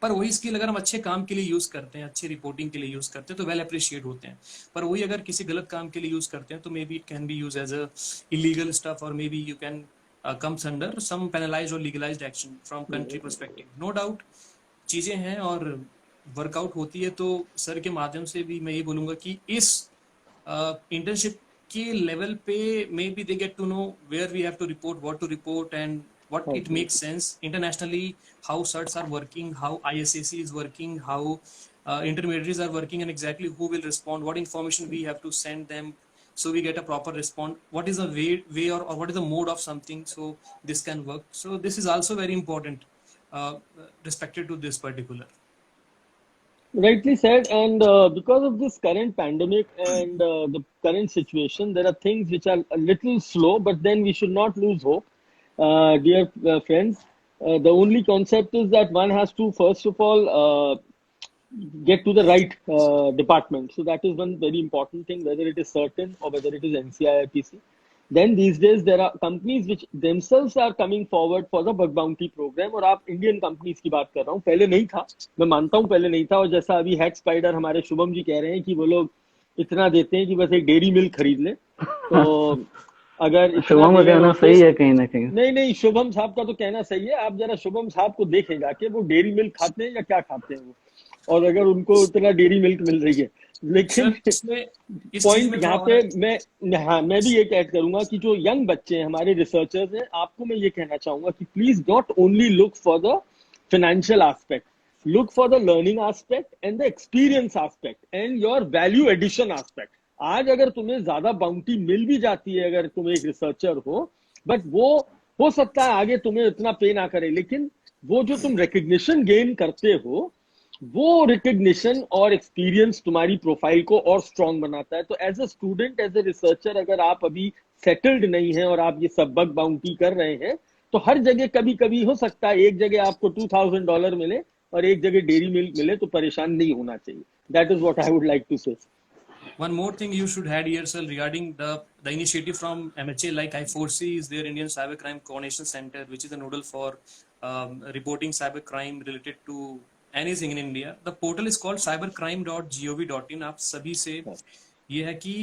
पर वही स्किल अगर हम अच्छे काम के लिए यूज करते हैं, अच्छी रिपोर्टिंग के लिए यूज करते हैं, तो वेल अप्रिशिएट होते हैं। पर वही अगर किसी गलत काम के लिए यूज करते हैं, तो maybe it can be use as a illegal stuff, और maybe you can comes under some penalized और legalized action from country perspective. No doubt चीजें हैं और वर्कआउट होती है। तो सर के माध्यम से भी मैं ये बोलूंगा कि इस इंटर्नशिप के लेवल पे maybe they get to know where we have to report, what to report, and what it makes sense internationally, how certs are working, how ISAC is working, how intermediaries are working, and exactly who will respond, what information we have to send them, so we get a proper response, what is the way or what is the mode of something, so this can work. So this is also very important, respected to this particular. Rightly said. And because of this current pandemic and the current situation, there are things which are a little slow, but then we should not lose hope. Dear friends, the only concept is that one has to, first of all, get to the right department. So that is one very important thing, whether it is certain or whether it is NCIRPC. Then these days there are companies which themselves are coming forward for the bug bounty program. और आप Indian companies की बात कर रहा हूँ, पहले नहीं था, मैं मानता हूँ पहले नहीं था। और जैसा अभी हैक स्पाइडर हमारे शुभम जी कह रहे हैं कि वो लोग इतना देते हैं कि बस एक डेयरी मिल्क खरीद ले, तो अगर इतना शुभम का दे रहे कहना हो सही है कहीं ना कहीं। नहीं नहीं, शुभम साहब का तो कहना सही है। आप जरा शुभम साहब को देखें जाके, वो डेयरी मिल्क खाते हैं या क्या खाते हैं वो, और अगर उनको इतना डेयरी मिल्क मिल रही है। लेकिन सर इसमें इस चीज पॉइंट में यहाँ थोड़ा पे हाँ, मैं भी ये ऐड करूंगा कि जो यंग बच्चे हैं, हमारे रिसर्चर्स हैं, आपको मैं ये कहना चाहूंगा कि please not only look for the financial aspect, look for the learning aspect and the experience aspect and your value addition aspect. आज अगर तुम्हें ज्यादा बाउंटी मिल भी जाती है, अगर तुम एक रिसर्चर हो, बट वो हो सकता है आगे तुम्हें इतना पे ना करे, लेकिन वो जो तुम रिकग्निशन गेन करते हो, वो रिकग्निशन और एक्सपीरियंस तुम्हारी प्रोफाइल को और स्ट्रांग बनाता है। तो as a student, as a researcher, अगर आप अभी सेटल्ड नहीं है और आप ये सब बग बाउंटी कर रहे हैं, तो हर जगह कभी कभी हो सकता है एक जगह आपको $2000 मिले और एक जगह डेयरी मिल्क मिले, तो परेशान नहीं होना चाहिए। That is what I would like to say. one more thing you should add here, sir, regarding the initiative from MHA, like I4C is their Indian Cybercrime Coordination Center, which is a nodal for reporting cybercrime related to anything in India. The portal is called cybercrime.gov.in. आप सभी से ये है कि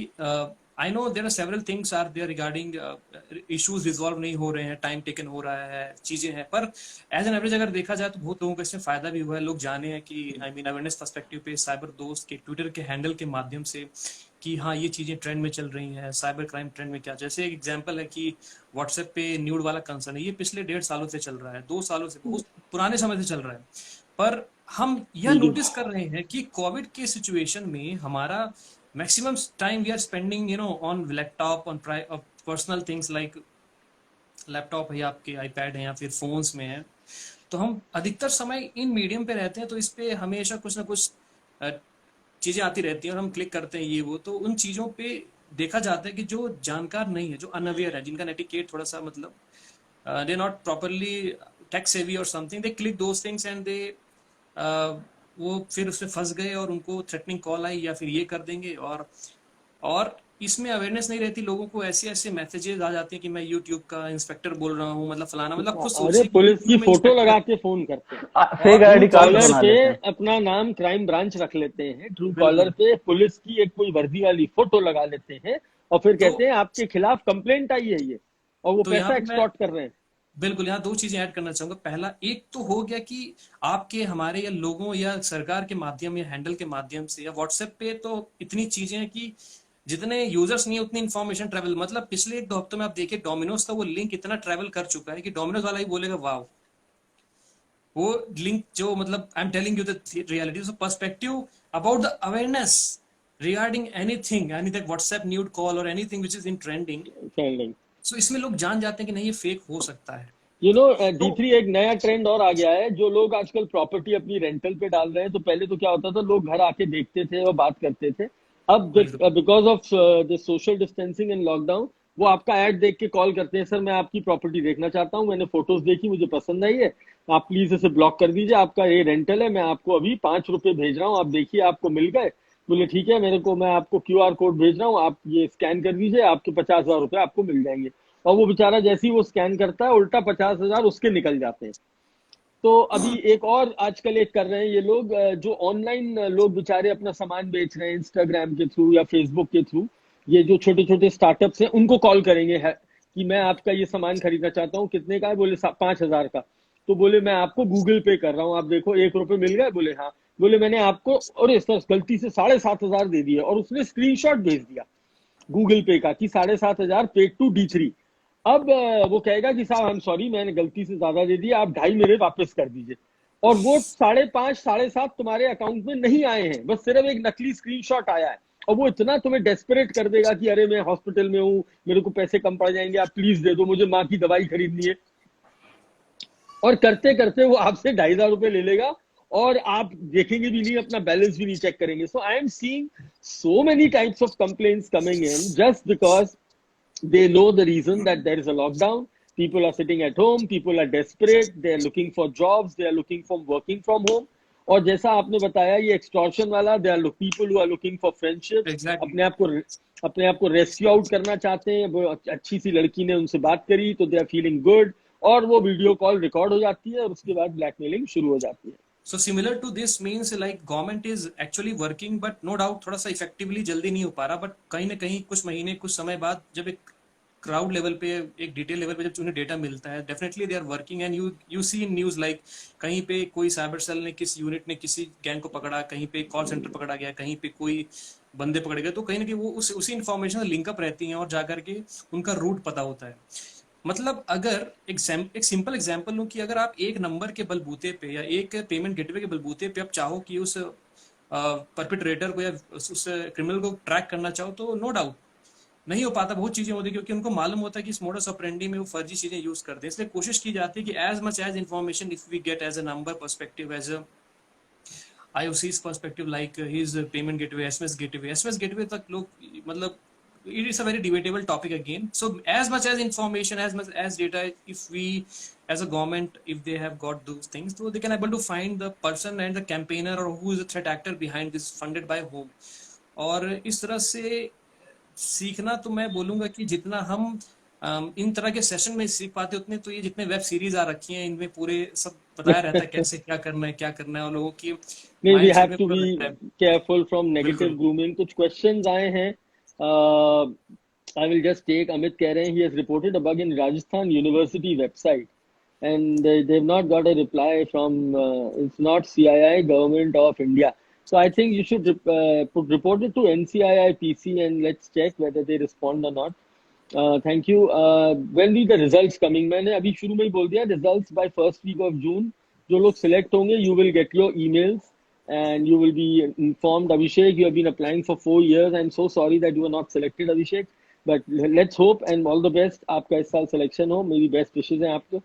I know there are several things are there regarding issues resolve नहीं हो रहे हैं, टाइम टेकन हो रहा है, चीजें हैं, पर एज एन एवरेज अगर देखा जाए तो बहुत लोगों को इसमें फायदा भी हुआ है। लोग जाने हैं कि अवेयरनेस पर्सपेक्टिव पे साइबर दोस्त के ट्विटर के हैंडल के माध्यम से कि हाँ ये चीजें ट्रेंड में चल रही हैं, साइबर क्राइम ट्रेंड में क्या। जैसे एक एग्जांपल है कि व्हाट्सएप पे न्यूड वाला कंसर्न है, ये पिछले 1.5 सालों से चल रहा है, 2 सालों से, बहुत पुराने समय से चल रहा है। पर हम यह नोटिस कर रहे हैं कि कोविड के सिचुएशन में हमारा maximum time we are spending on laptop, on personal things like laptop है या आपके आईपैड है या फिर फोन्स में है, तो हम अधिकतर समय इन मीडियम पे रहते हैं। तो इस पे हमेशा कुछ ना कुछ चीजें आती रहती हैं और हम क्लिक करते हैं ये वो। तो उन चीजों पे देखा जाता है कि जो जानकार नहीं है, जो अनअवेयर है, जिनका नेटिकेट थोड़ा सा मतलब they not properly tech savvy और something, they click those things and they वो फिर उससे फंस गए और उनको थ्रेटनिंग कॉल आई या फिर ये कर देंगे। और इसमें अवेयरनेस नहीं रहती लोगों को, ऐसे ऐसे मैसेजेस आ जाते हैं कि मैं यूट्यूब का इंस्पेक्टर बोल रहा हूँ, मतलब फलाना, मतलब खुद अरे पुलिस की फोटो लगा के फोन करते हैं, फेक आईडी कार्ड कॉलर बना पे लेते हैं। अपना नाम क्राइम ब्रांच रख लेते हैं, ट्रू कॉलर पे पुलिस की एक कोई वर्दी वाली फोटो लगा लेते हैं और फिर कहते हैं आपके खिलाफ कंप्लेंट आई है ये, और वो तो यहाँ पैसा पे मैं एक्सटॉर्ट कर रहे हैं। बिल्कुल यहाँ 2 चीजें ऐड करना चाहूंगा। पहला, एक तो हो गया कि आपके हमारे या लोगों या सरकार के माध्यम या हैंडल के माध्यम से या व्हाट्सएप पे तो इतनी चीजें हैं कि जितने यूजर्स नहीं है उतनी इन्फॉर्मेशन ट्रेवल, मतलब पिछले 1-2 हफ्तों में आप देखिए डोमिनोज का वो लिंक इतना ट्रेवल कर चुका है कि डोमिनोज वाला ही बोलेगा वाह। वो लिंक जो, मतलब I am telling you the reality, so perspective about the awareness regarding anything, any that WhatsApp nude call और anything which is in trending, trending. So इसमें लोग जान जाते हैं कि नहीं ये फेक हो सकता है। यू नो तो D3 एक नया ट्रेंड और आ गया है, जो लोग आजकल प्रॉपर्टी अपनी रेंटल पे डाल रहे हैं। तो पहले तो क्या होता था, लोग घर आके देखते थे और बात करते थे। अब बिल्कुल because of the social distancing and lockdown, वो आपका ऐड देख के कॉल करते हैं, सर मैं आपकी प्रॉपर्टी देखना चाहता हूँ, मैंने फोटोज देखी, मुझे पसंद आई है, आप प्लीज इसे ब्लॉक कर दीजिए, आपका ये रेंटल है, मैं आपको अभी 5 रुपए भेज रहा हूँ, आप देखिए आपको मिल गए। बोले ठीक है, मेरे को, मैं आपको QR कोड भेज रहा हूँ, आप ये स्कैन कर दीजिए, आपके 50,000 रुपए आपको मिल जाएंगे। और वो बेचारा जैसे ही वो स्कैन करता है, उल्टा 50,000 उसके निकल जाते हैं। तो अभी एक और आजकल एक कर रहे हैं ये लोग, जो ऑनलाइन लोग बेचारे अपना सामान बेच रहे हैं इंस्टाग्राम के थ्रू या फेसबुक के थ्रू, ये जो छोटे छोटे स्टार्टअप्स हैं उनको कॉल करेंगे है कि मैं आपका ये सामान खरीदना चाहता हूँ, कितने का है? बोले 5,000 का। तो बोले मैं आपको गूगल पे कर रहा हूँ, आप देखो 1 रुपए मिल गए? बोले हाँ। बोले मैंने आपको, और सर गलती से 7,500 दे दिए, और उसने स्क्रीनशॉट भेज दिया गूगल पे का कि 7,500 पेड टू D3। अब वो कहेगा कि साहब हम सॉरी, मैंने गलती से ज्यादा दे दिया, आप 2.5 मेरे वापस कर दीजिए। और वो 5.5 7.5 तुम्हारे अकाउंट में नहीं आए हैं, बस सिर्फ एक नकली स्क्रीनशॉट आया है। और वो इतना तुम्हें डेस्परेट कर देगा कि अरे मैं हॉस्पिटल में हूँ, मेरे को पैसे कम पड़ जाएंगे, आप प्लीज दे दो, मुझे माँ की दवाई खरीदनी है। और करते करते वो आपसे 2,500 रुपए ले लेगा, और आप देखेंगे भी नहीं, अपना बैलेंस भी नहीं चेक करेंगे। So I am seeing so many types of complaints coming in just because they know the reason that there is a lockdown. People are sitting at home, people are desperate, they are looking for jobs, they are looking for working from home. और जैसा आपने बताया ये extortion वाला, they are people who are looking for friendship, exactly. अपने आप को rescue out करना चाहते हैं। वो अच्छी सी लड़की ने उनसे बात करी तो दे आर फीलिंग गुड, और वो वीडियो कॉल रिकॉर्ड हो जाती है, और उसके बाद ब्लैकमेलिंग शुरू हो जाती है। So similar to this means like government is actually working but no doubt थोड़ा सा इफेक्टिवली जल्दी नहीं हो पा रहा, बट कहीं ना कहीं कुछ महीने कुछ समय बाद जब एक क्राउड लेवल पे, एक डिटेल लेवल पे जब उन्हें डेटा मिलता है, definitely they are working. And you see in news like कहीं पे कोई साइबर सेल ने, किस यूनिट ने किसी गैंग को पकड़ा, कहीं पे कॉल सेंटर पकड़ा गया, कहीं पे कोई बंदे पकड़े गए, तो कहीं ना कहीं वो उसी इन्फॉर्मेशन लिंकअप रहती हैं और जाकर के उनका रूट पता होता है। मतलब अगर एक सिंपल एग्जांपल लूं कि अगर आप एक नंबर के बलबूते पे या एक पेमेंट गेटवे के बलबूते पे आप चाहो कि उस परपिट्रेटर को या उस क्रिमिनल को ट्रैक करना चाहो, तो नो डाउट नहीं हो पाता। बहुत चीजें होती है क्योंकि उनको मालूम होता है कि इस मोडस ऑपरेंडी में वो फर्जी चीजें यूज करते हैं। इसलिए कोशिश की जाती है कि as much as information if we get as a number perspective, as a IOC's perspective, like his payment gateway, SMS gateway तक लोग, मतलब it is a very debatable topic again. So as much as information, as much as data, if we as a government, if they have got those things, so they can able to find the person and the campaigner or who is the threat actor behind this, funded by whom. और इस तरह से सीखना तो मैं बोलूंगा कि जितना हम इन तरह के सेशन में सीख पाते उतने तो ये जितने वेब सीरीज आ रखी हैं इनमें पूरे सब बताया रहता है कैसे क्या करना है, और लोगों की नहीं, वी माइंड सेट हैव में टू पूरा बी रहता है। केयरफुल फ्रॉम नेगेटिव बिल्कुल। ग्रूमिंग। कुछ क्वेश्चंस आए हैं, I will just take. Amit कह रहे हैं, he has reported a bug in Rajasthan university website and they have not got a reply from it's not CII government of India. So I think you should report it to NCII PC and let's check whether they respond or not. Thank you. When will the results coming? मैंने अभी शुरू में ही बोल दिया, results by first week of June. जो लोग select होंगे, you will get your emails and you will be informed. Abhishek, you have been applying for 4 years. I'm so sorry that you were not selected, Abhishek. But let's hope and all the best. आपका इस साल selection हो, मेरी best wishes हैं आपको।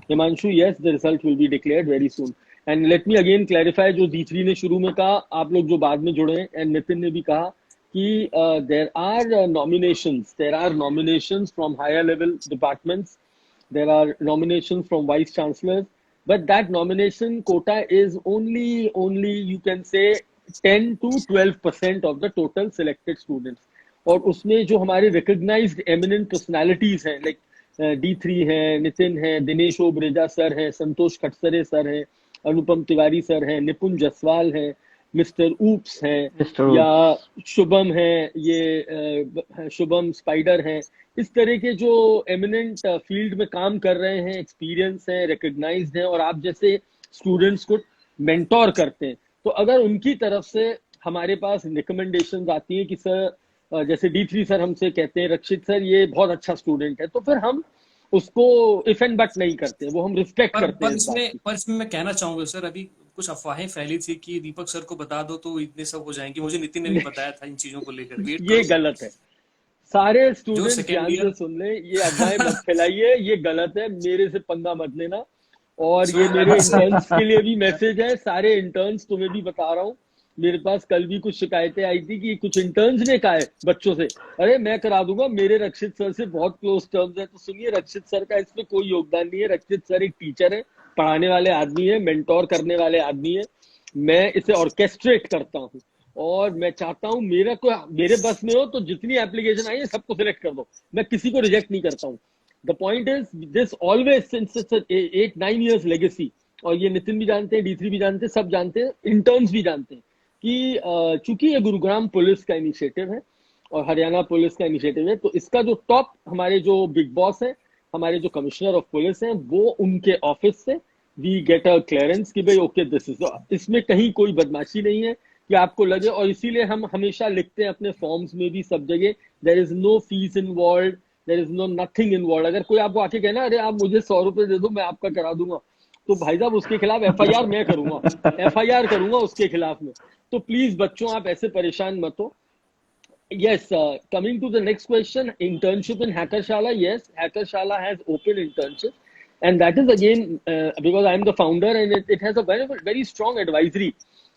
Himanshu, yes, the result will be declared very soon. And let me again clarify, जो D3 ने शुरू में कहा, आप लोग जो बाद में जुड़े हैं, and नितिन ने भी कहा कि there are nominations from higher level departments, there are nominations from vice chancellors, but that nomination quota is only you can say 10 to 12% of the total selected students. और उसमें जो हमारे recognized eminent personalities हैं, like D3 है, नितिन है, Dinesh ओब्रेजा sir है, संतोष खटसरे sir है, अनुपम Tiwari sir है, निपुण जसवाल है, मिस्टर ऊप्स है, मिस्टर या शुभम है, ये शुभम स्पाइडर है। इस तरह के जो एमिनेंट फील्ड में काम कर रहे हैं, एक्सपीरियंस है, रिकग्नाइज्ड हैं, और आप जैसे स्टूडेंट्स को मेंटोर करते हैं, तो अगर उनकी तरफ से हमारे पास रिकमेंडेशंस आती हैं कि सर जैसे D3 सर हमसे कहते हैं रक्षित सर ये बहुत अच्छा स्टूडेंट है, तो फिर हम उसको इफ एंड बट नहीं करते, वो हम रिस्पेक्ट करते हैं इस बात की। पर इसमें मैं कहना चाहूंगा सर, अभी कुछ अफवाहें फैली थी कि दीपक सर को बता दो तो इतने सब हो जाएंगे। मुझे नितिन ने भी बताया था इन चीजों को लेकर, वेट ये करो गलत है, सारे जो स्टूडेंट्स सेकेंड ध्यान से ईयर। सुन लें, ये अफवाहें मत फैलाइए, ये गलत है, मेरे से पंगा मत लेना। और सो ये मेरे इंटर्न्स के लिए भी मैसेज है, सारे इंटर्न्स तुम्हें भी बता रहा हूँ। मेरे पास कल भी कुछ शिकायतें आई थी कि कुछ इंटर्न्स ने कहा है बच्चों से, अरे मैं करा दूंगा, मेरे रक्षित सर से बहुत क्लोज टर्म्स है। तो सुनिए, रक्षित सर का इसमें कोई योगदान नहीं है। रक्षित सर एक टीचर है, पढ़ाने वाले आदमी है, मेंटोर करने वाले आदमी है। मैं इसे ऑर्केस्ट्रेट करता हूँ और मैं चाहता हूँ मेरे बस में हो तो जितनी एप्लीकेशन आई है सबको सिलेक्ट कर दो, मैं किसी को रिजेक्ट नहीं करता हूँ। The point is this always since 8-9 years legacy, और ये नितिन भी जानते हैं, D3 भी जानते हैं, सब जानते हैं, इंटर्न्स भी जानते हैं कि चूंकि ये गुरुग्राम पुलिस का इनिशिएटिव है और हरियाणा पुलिस का इनिशिएटिव है, तो इसका जो टॉप हमारे जो बिग बॉस है, हमारे जो कमिश्नर ऑफ पुलिस हैं, वो उनके ऑफिस से वी गेट अ क्लियरेंस कि भाई ओके दिस इज, इसमें कहीं कोई बदमाशी नहीं है कि आपको लगे। और इसीलिए हम हमेशा लिखते हैं अपने फॉर्म्स में भी सब जगह, there is no fees involve, there is no nothing involve. अगर कोई आपको आके कहना अरे आप मुझे 100 रुपए दे दो मैं आपका करा दूंगा, तो भाई साहब उसके खिलाफ FIR मैं करूंगा, FIR करूंगा उसके खिलाफ में। तो प्लीज बच्चों आप ऐसे परेशान मत हो। Yes, coming to the next question, internship in Hackershala. Yes, Hackershala has open internship, and that is again because I am the founder, and it has a very strong advisory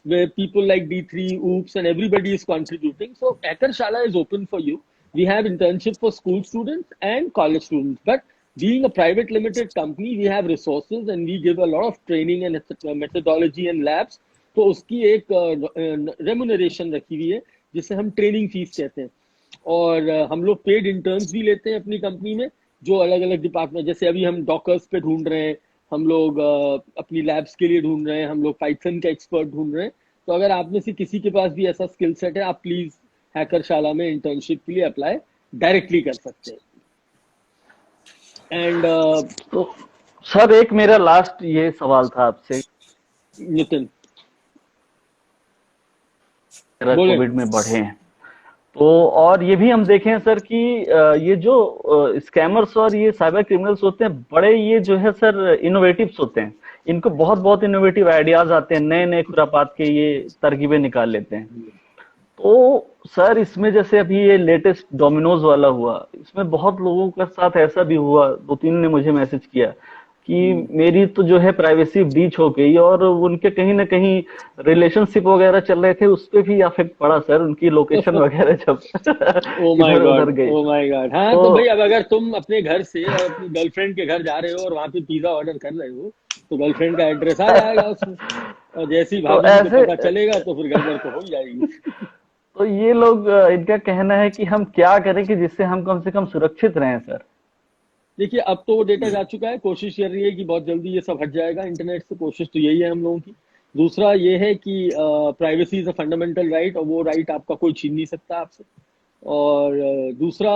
where people like D3, Oops, and everybody is contributing. So Hackershala is open for you. We have internship for school students and college students, but being a private limited company, we have resources and we give a lot of training and methodology and labs. तो उसकी एक remuneration रखी हुई है जिसे हम training fees कहते हैं। और हम लोग पेड इंटर्न्स भी लेते हैं अपनी कंपनी में, जो अलग अलग डिपार्टमेंट, जैसे अभी हम डॉकर्स पे ढूंढ रहे हैं, हम लोग अपनी लैब्स के लिए ढूंढ रहे हैं, हम लोग पाइथन का एक्सपर्ट ढूंढ रहे हैं। तो अगर आप में से किसी के पास भी ऐसा स्किल सेट है, आप प्लीज हैकरशाला में इंटर्नशिप के लिए अप्लाई डायरेक्टली कर सकते हैं। एंड तो सर एक मेरा लास्ट ये सवाल था आपसे, नितिन कोविड में बढ़े हैं तो, और ये भी हम देखें सर कि ये जो स्कैमर्स और ये साइबर क्रिमिनल्स होते हैं, बड़े ये जो है सर इनोवेटिव्स होते हैं, इनको बहुत बहुत इनोवेटिव आइडियाज आते हैं, नए नए खुरापात के ये तरकीबें निकाल लेते हैं। तो सर इसमें जैसे अभी ये लेटेस्ट डोमिनोज वाला हुआ, इसमें बहुत लोगों के साथ ऐसा भी हुआ, 2-3 ने मुझे मैसेज किया कि मेरी तो जो है प्राइवेसी ब्रीच हो गई, और उनके कहीं ना कहीं रिलेशनशिप वगैरह चल रहे थे, उस पर भी अफेक्ट पड़ा सर, उनकी लोकेशन वगैरह जब ओ माय उधर गॉड, गई। Oh my God. हाँ तो भाई अब अगर तुम अपने घर से अपनी गर्लफ्रेंड के घर जा रहे हो और वहां पे पिज्जा ऑर्डर कर रहे हो, तो गर्लफ्रेंड का एड्रेस आ जाएगा उसमें, और जैसी भाभी को पता चलेगा तो फिर गड़बड़ तो हो ही जाएगी। तो ये लोग, इनका कहना है कि हम क्या करें कि जिससे हम कम से कम सुरक्षित रहें सर। देखिए अब तो डेटा जा चुका है, कोशिश कर रही है कि बहुत जल्दी ये सब हट जाएगा इंटरनेट से, कोशिश तो यही है हम लोगों की। दूसरा ये है कि privacy is a fundamental right, और वो राइट आपका कोई छीन नहीं सकता आपसे। और दूसरा,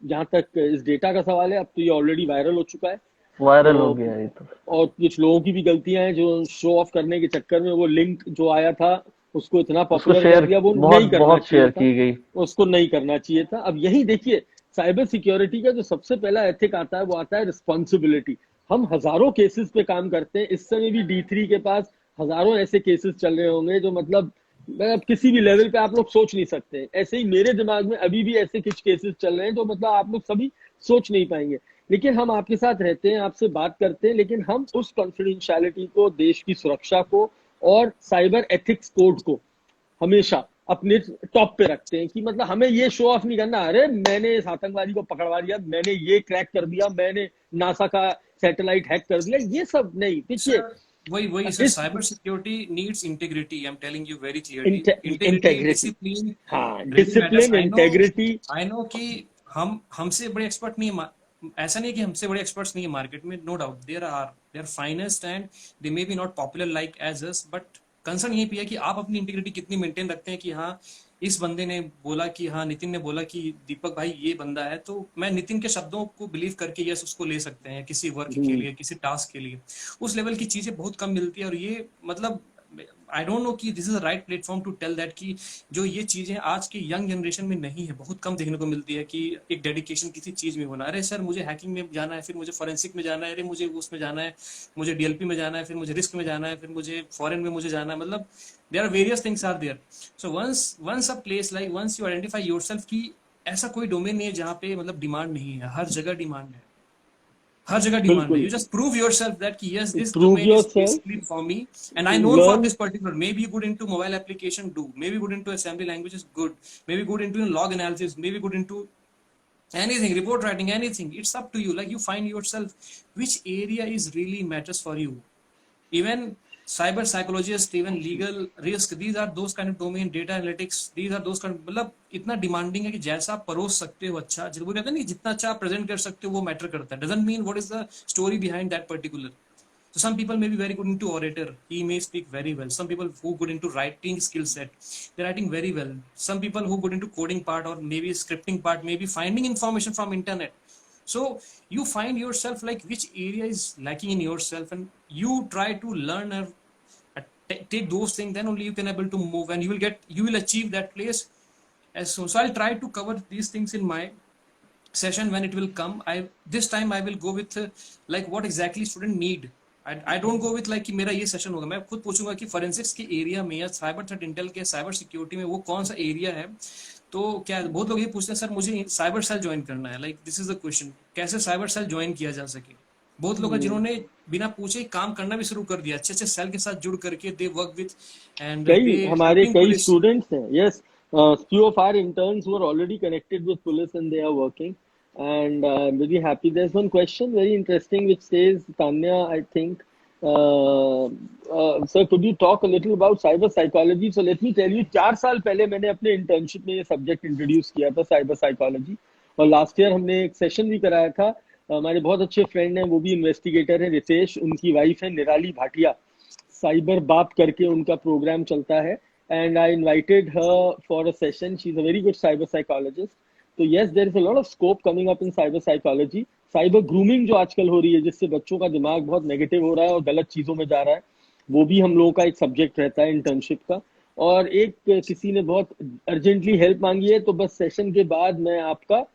जहां तक इस डेटा का सवाल है, अब तो ये ऑलरेडी वायरल हो चुका है, वायरल हो गया है तो। और कुछ लोगों की भी गलतियां हैं जो शो ऑफ करने के चक्कर में वो लिंक जो आया था उसको इतना पॉपुलर कर दिया, वो नहीं करना चाहिए था, की गई, उसको नहीं करना चाहिए था। अब यही देखिए, साइबर सिक्योरिटी का जो सबसे पहला एथिक आता है वो आता है रिस्पॉन्सिबिलिटी। हम हजारों केसेस पे काम करते हैं, इस समय भी D3 के पास हजारों ऐसे केसेस चल रहे होंगे जो मतलब किसी भी लेवल पे आप लोग सोच नहीं सकते। ऐसे ही मेरे दिमाग में अभी भी ऐसे कुछ केसेस चल रहे हैं जो मतलब आप लोग सभी सोच नहीं पाएंगे। लेकिन हम आपके साथ रहते हैं, आपसे बात करते हैं, लेकिन हम उस कॉन्फिडेंशियलिटी को, देश की सुरक्षा को और साइबर एथिक्स कोड को हमेशा अपने टॉप पे रखते हैं कि मतलब हमें ये शो ऑफ नहीं करना, अरे मैंने इस आतंकवादी को पकड़वा दिया, मैंने ये क्रैक कर दिया, मैंने नासा का सैटेलाइट हैक कर दिया, ये सब नहीं। देखिए वही sir, cyber security needs integrity, I am telling you very clearly, integrity, discipline. हाँ, डिसिप्लिन, इंटेग्रिटी। आई नो कि हमसे बड़े एक्सपर्ट नहीं है, ऐसा नहीं कि हमसे बड़े एक्सपर्ट्स नहीं है मार्केट में, no doubt there are finest and they may be not popular like as us, but concern यही भी है कि आप अपनी इंटीग्रिटी कितनी मेंटेन रखते हैं कि हाँ इस बंदे ने बोला कि हाँ नितिन ने बोला कि दीपक भाई ये बंदा है, तो मैं नितिन के शब्दों को बिलीव करके यस उसको ले सकते हैं किसी वर्क के लिए, किसी टास्क के लिए। उस लेवल की चीजें बहुत कम मिलती है, और ये मतलब आई डोंट नो कि this is the right platform to tell that कि जो ये चीजें आज की यंग जनरेशन में नहीं है, बहुत कम देखने को मिलती है कि एक डेडिकेशन किसी चीज में होना, अरे सर मुझे हैकिंग में जाना है, फिर मुझे फॉरेंसिक में जाना है, अरे मुझे उसमें जाना है, मुझे डीएलपी में जाना है, फिर मुझे रिस्क में जाना है, फिर मुझे फॉरेन में मुझे जाना है, मतलब there are various things are there. So once a place like once you identify yourself कि ऐसा कोई डोमेन नहीं है जहाँ पे मतलब डिमांड नहीं है, हर जगह डिमांड है, हर जगह डिमांड है. बिल्कुल. You just prove yourself that कि yes, this Prove domain is yourself, basically for me, and I know for learn. this particular. Maybe good into mobile application, do maybe good into assembly language is good, maybe good into log analysis, maybe good into anything, report writing, anything. It's up to you. Like you find yourself which area is really matters for you. Even cyber psychologist, even legal risk, these are those kind of domain, data analytics, these are those kind of, मतलब इतना demanding है कि जैसा आप परोस सकते हो अच्छा, जब वो कहते हैं नहीं जितना अच्छा आप प्रेजेंट कर सकते हो वो मैटर करता है. Doesn't mean what is the story behind that particular. So some people may be very good into orator, he may speak very well. Some people who good into writing skill set, they're writing very well. Some people who good into coding part or maybe scripting part, maybe finding information from internet. So you find yourself like which area is lacking in yourself, and you try to learn or take those things, then only you can able to move, and you will achieve that place as soon. So I'll try to cover these things in my session when it will come. This time I will go with like what exactly student need. I don't go with like कि मेरा ये session होगा, मैं खुद पूछूंगा कि forensics के area में या साइबर थ्रेट इंटेल के साइबर सिक्योरिटी में वो कौन सा एरिया है. तो क्या बहुत लोग ये पूछते हैं सर मुझे साइबर सेल ज्वाइन करना है, like this is the question, कैसे साइबर सेल ज्वाइन किया जा सके. बहुत लोग हैं जिन्होंने बिना पूछे काम करना भी शुरू कर दिया, अच्छे अच्छे सेल के साथ जुड़ करके दे वर्क विथ एंड कई दे हमारे हेल्पिंग कई पुलिस. स्टूडेंट्स हैं. Yes, few of our interns were already connected with police and they are working, and I'm very happy. There's one question very interesting which says, Tanya, I think, sir, could you talk a little about cyber psychology? So let me tell you, 4 साल पहले मैंने अपने internship में ये subject introduce किया था, cyber psychology. और last year हमने एक सेशन भी कराया था. हमारे बहुत अच्छे फ्रेंड हैं, वो भी इन्वेस्टिगेटर हैं, रितेश, उनकी वाइफ है निराली भाटिया, साइबर बाप करके उनका प्रोग्राम चलता है. And I invited her for a session. She's a very good cyber psychologist. So yes, there is a lot of scope coming up in cyber psychology. Cyber grooming जो आजकल हो रही है, जिससे बच्चों का दिमाग बहुत नेगेटिव हो रहा है और गलत चीजों में जा रहा है, वो भी हम लोगों का एक सब्जेक्ट रहता है इंटर्नशिप का. और एक किसी ने बहुत अर्जेंटली हेल्प मांगी है, तो बस सेशन के बाद मैं आपका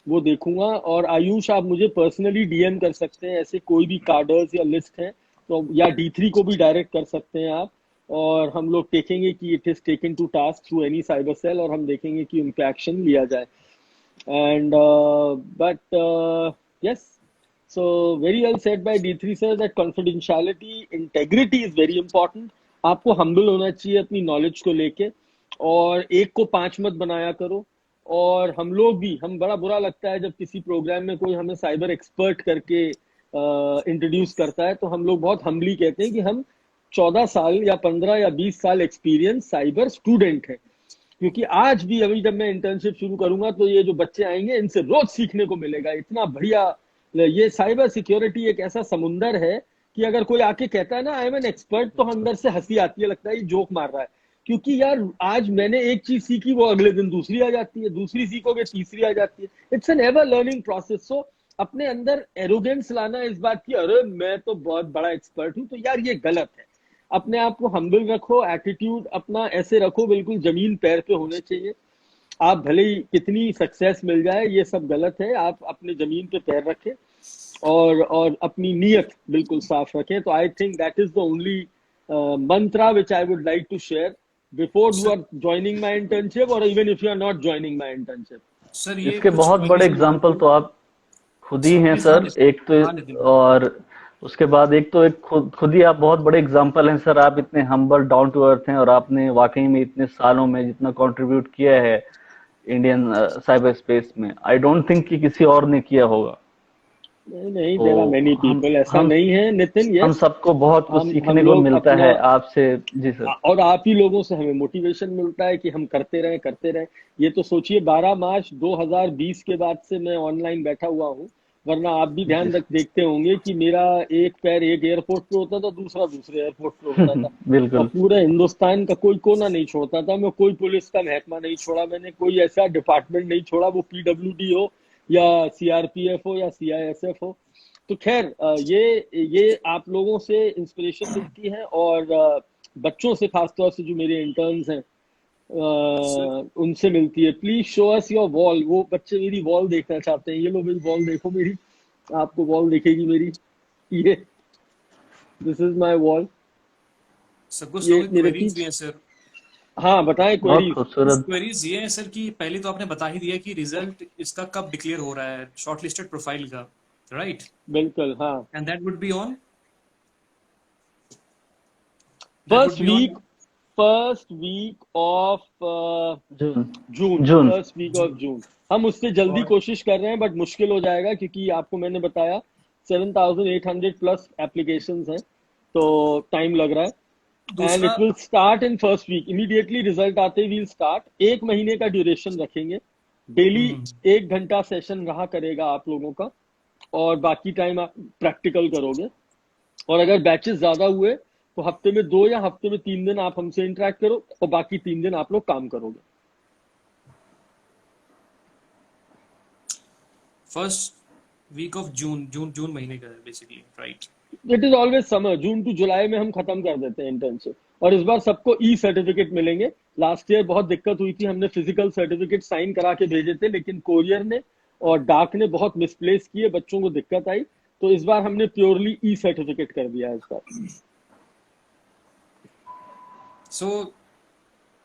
वो देखूंगा. और आयुष, आप मुझे पर्सनली डीएम कर सकते हैं, ऐसे कोई भी कार्डर्स या लिस्ट है तो, या D3 को भी डायरेक्ट कर सकते हैं आप. और हम लोग देखेंगे कि it is taken to task through any cyber cell, और हम देखेंगे कि उन पे एक्शन लिया जाए. And but yes, so very well said by D3 sir that confidentiality, integrity is very important. आपको humble होना चाहिए अपनी knowledge को लेके, और एक को 5 मत बनाया करो. और हम लोग भी, हम बड़ा बुरा लगता है जब किसी प्रोग्राम में कोई हमें साइबर एक्सपर्ट करके इंट्रोड्यूस करता है, तो हम लोग बहुत हम्बली कहते हैं कि हम 14 साल या 15 या 20 साल एक्सपीरियंस साइबर स्टूडेंट है. क्योंकि आज भी अभी जब मैं इंटर्नशिप शुरू करूंगा तो ये जो बच्चे आएंगे इनसे रोज सीखने को मिलेगा, इतना बढ़िया. ये साइबर सिक्योरिटी एक ऐसा समुंदर है कि अगर कोई आके कहता है ना आई एम एन एक्सपर्ट, तो अंदर से हंसी आती है, लगता है ये जोक मार रहा है. क्योंकि यार आज मैंने एक चीज सीखी, वो अगले दिन दूसरी आ जाती है, दूसरी सीखोगे तीसरी आ जाती है. It's an ever learning process. So अपने अंदर एरोगेंस लाना इस बात की, अरे मैं तो बहुत बड़ा एक्सपर्ट हूं, तो यार ये गलत है. अपने आप को हम्बल रखो, एटीट्यूड अपना ऐसे रखो, बिल्कुल जमीन पैर पे होने चाहिए. आप भले ही कितनी सक्सेस मिल जाए, ये सब गलत है. आप अपने जमीन पे पैर रखें और अपनी नीयत बिल्कुल साफ रखें. तो I think that is the only mantra which I would like to share before you are joining my internship, or even if you are not joining my internship. Sir ये इसके कुछ बहुत बड़े एग्जाम्पल तो आप खुद ही हैं सर. एक तो और उसके बाद एक तो एक खुद ही आप बहुत बड़े एग्जाम्पल हैं सर. आप इतने हम्बल डाउन टू अर्थ हैं, और आपने वाकई में इतने सालों में जितना कंट्रीब्यूट किया है इंडियन साइबर स्पेस में, आई डोंट थिंक कि किसी और ने किया होगा. नहीं, there are many people. ऐसा नहीं है नितिन. हम सबको बहुत कुछ सीखने को मिलता है आपसे. जी सर. और आप ही लोगों से हमें मोटिवेशन मिलता है कि हम करते रहें. ये तो सोचिए 12 मार्च 2020 के बाद से मैं ऑनलाइन बैठा हुआ हूँ. वरना आप भी ध्यान देखते होंगे कि मेरा एक पैर एक एयरपोर्ट पे होता था, दूसरा दूसरे एयरपोर्ट पे होता था. बिल्कुल. और पूरे हिंदुस्तान का कोई कोना नहीं छोड़ता था मैं. कोई पुलिस का महकमा नहीं छोड़ा मैंने, कोई ऐसा डिपार्टमेंट नहीं छोड़ा, वो PWD हो या CRPF हो या CISF हो. तो खैर ये आप लोगों से इंस्पिरेशन मिलती है. और बच्चों से, खासतौर से जो मेरे इंटर्न्स हैं सर उनसे मिलती है। Please show us your wall. वो बच्चे मेरी वॉल देखना चाहते हैं। ये लो मेरी वॉल देखो मेरी, आपको वॉल दिखेगी मेरी, ये this is my wall. Sir कुछ ये लोगों की मेरे क्वेरीज भी पीछे, हैं सर। हाँ बताएं बहुत क्वेरीज। कुछ खूबसूरत। क्वेरीज ये हैं सर कि पहले तो आपने बता ही दिया कि रिजल्ट इसका कब डिक्लेयर हो रहा है शॉर्टलिस्टेड प्रोफाइल का, राइट? बिल्कुल हाँ। And that would first be on week, first week of June. June, June. First week of June. June. हम उससे जल्दी और कोशिश कर रहे हैं बट मुश्किल हो जाएगा, क्योंकि आपको मैंने बताया 7,800 प्लस एप्लीकेशंस हैं, तो टाइम लग रहा है। एंड दूसरा, it will start in first week, immediately result आते ही विल स्टार्ट। 1 महीने का ड्यूरेशन रखेंगे, डेली हम्म, 1 घंटा सेशन रहा करेगा आप लोगों का, और बाकी टाइम आप प्रैक्टिकल करोगे। और अगर बैचेस ज्यादा हुए तो हफ्ते में 2 या हफ्ते में 3 दिन आप हमसे इंटरेक्ट करो, और बाकी 3 दिन आप लोग काम करोगे। फर्स्ट वीक ऑफ जून, जून महीने का है basically, right? It is always summer, June to July में हम खत्म कर देते हैं इंटर्नशिप। और इस बार सबको ई सर्टिफिकेट मिलेंगे। लास्ट ईयर बहुत दिक्कत हुई थी, हमने फिजिकल सर्टिफिकेट साइन करा के भेजे थे, लेकिन कोरियर ने और डाक ने बहुत मिसप्लेस किए, बच्चों को दिक्कत आई। तो इस बार हमने प्योरली ई सर्टिफिकेट कर दिया है इस बार। So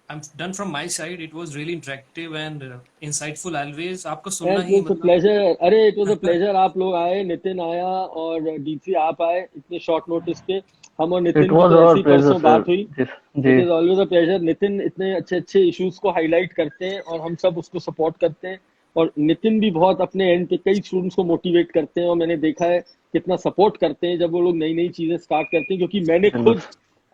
I'm done from my side. It was really interactive and insightful always. आपको सुनना इट ही वॉज अ मतलब प्लेजर, अरे इट वॉज अ प्लेजर। आप लोग आए, नितिन आया और डीसी आप आए इतने शॉर्ट नोटिस पे। हम और इट नितिन की वाज तो आवर ऐसी प्लेजर परसों सर। बात हुई। जी। इट जी। Is always a pleasure. Nitin इतने अच्छे अच्छे इश्यूज को हाईलाइट करते हैं और हम सब उसको सपोर्ट करते हैं। और नितिन भी बहुत अपने एंड पे कई स्टूडेंट्स को मोटिवेट करते हैं, और मैंने देखा है कितना सपोर्ट करते हैं जब वो लोग नई नई चीजें स्टार्ट करते हैं। क्योंकि मैंने बिल्कुल। खुद,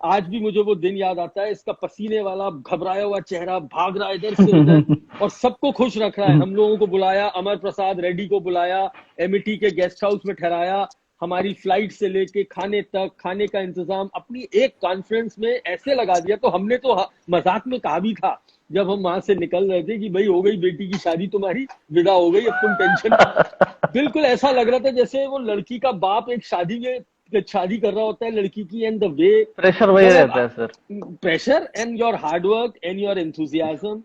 आज भी मुझे वो दिन याद आता है, इसका पसीने वाला घबराया हुआ चेहरा, भाग रहा है इधर से उधर और सबको खुश रख रहा है। हम लोगों को बुलाया, अमर प्रसाद रेड्डी को बुलाया, एमिटी के गेस्ट हाउस में ठहराया, हमारी फ्लाइट से लेके खाने तक, खाने का इंतजाम अपनी एक कॉन्फ्रेंस में ऐसे लगा दिया। तो हमने तो मजाक में कहा भी था जब हम वहां से निकल रहे थे कि भाई हो गई बेटी की शादी तुम्हारी, विदा हो गई, अब तुम टेंशन मत। बिल्कुल ऐसा लग रहा था जैसे वो लड़की का बाप एक शादी कर रहा होता है लड़की की, एंड द वे, प्रेशर वही रहता है मतलब sir. pressure and your hard work and your enthusiasm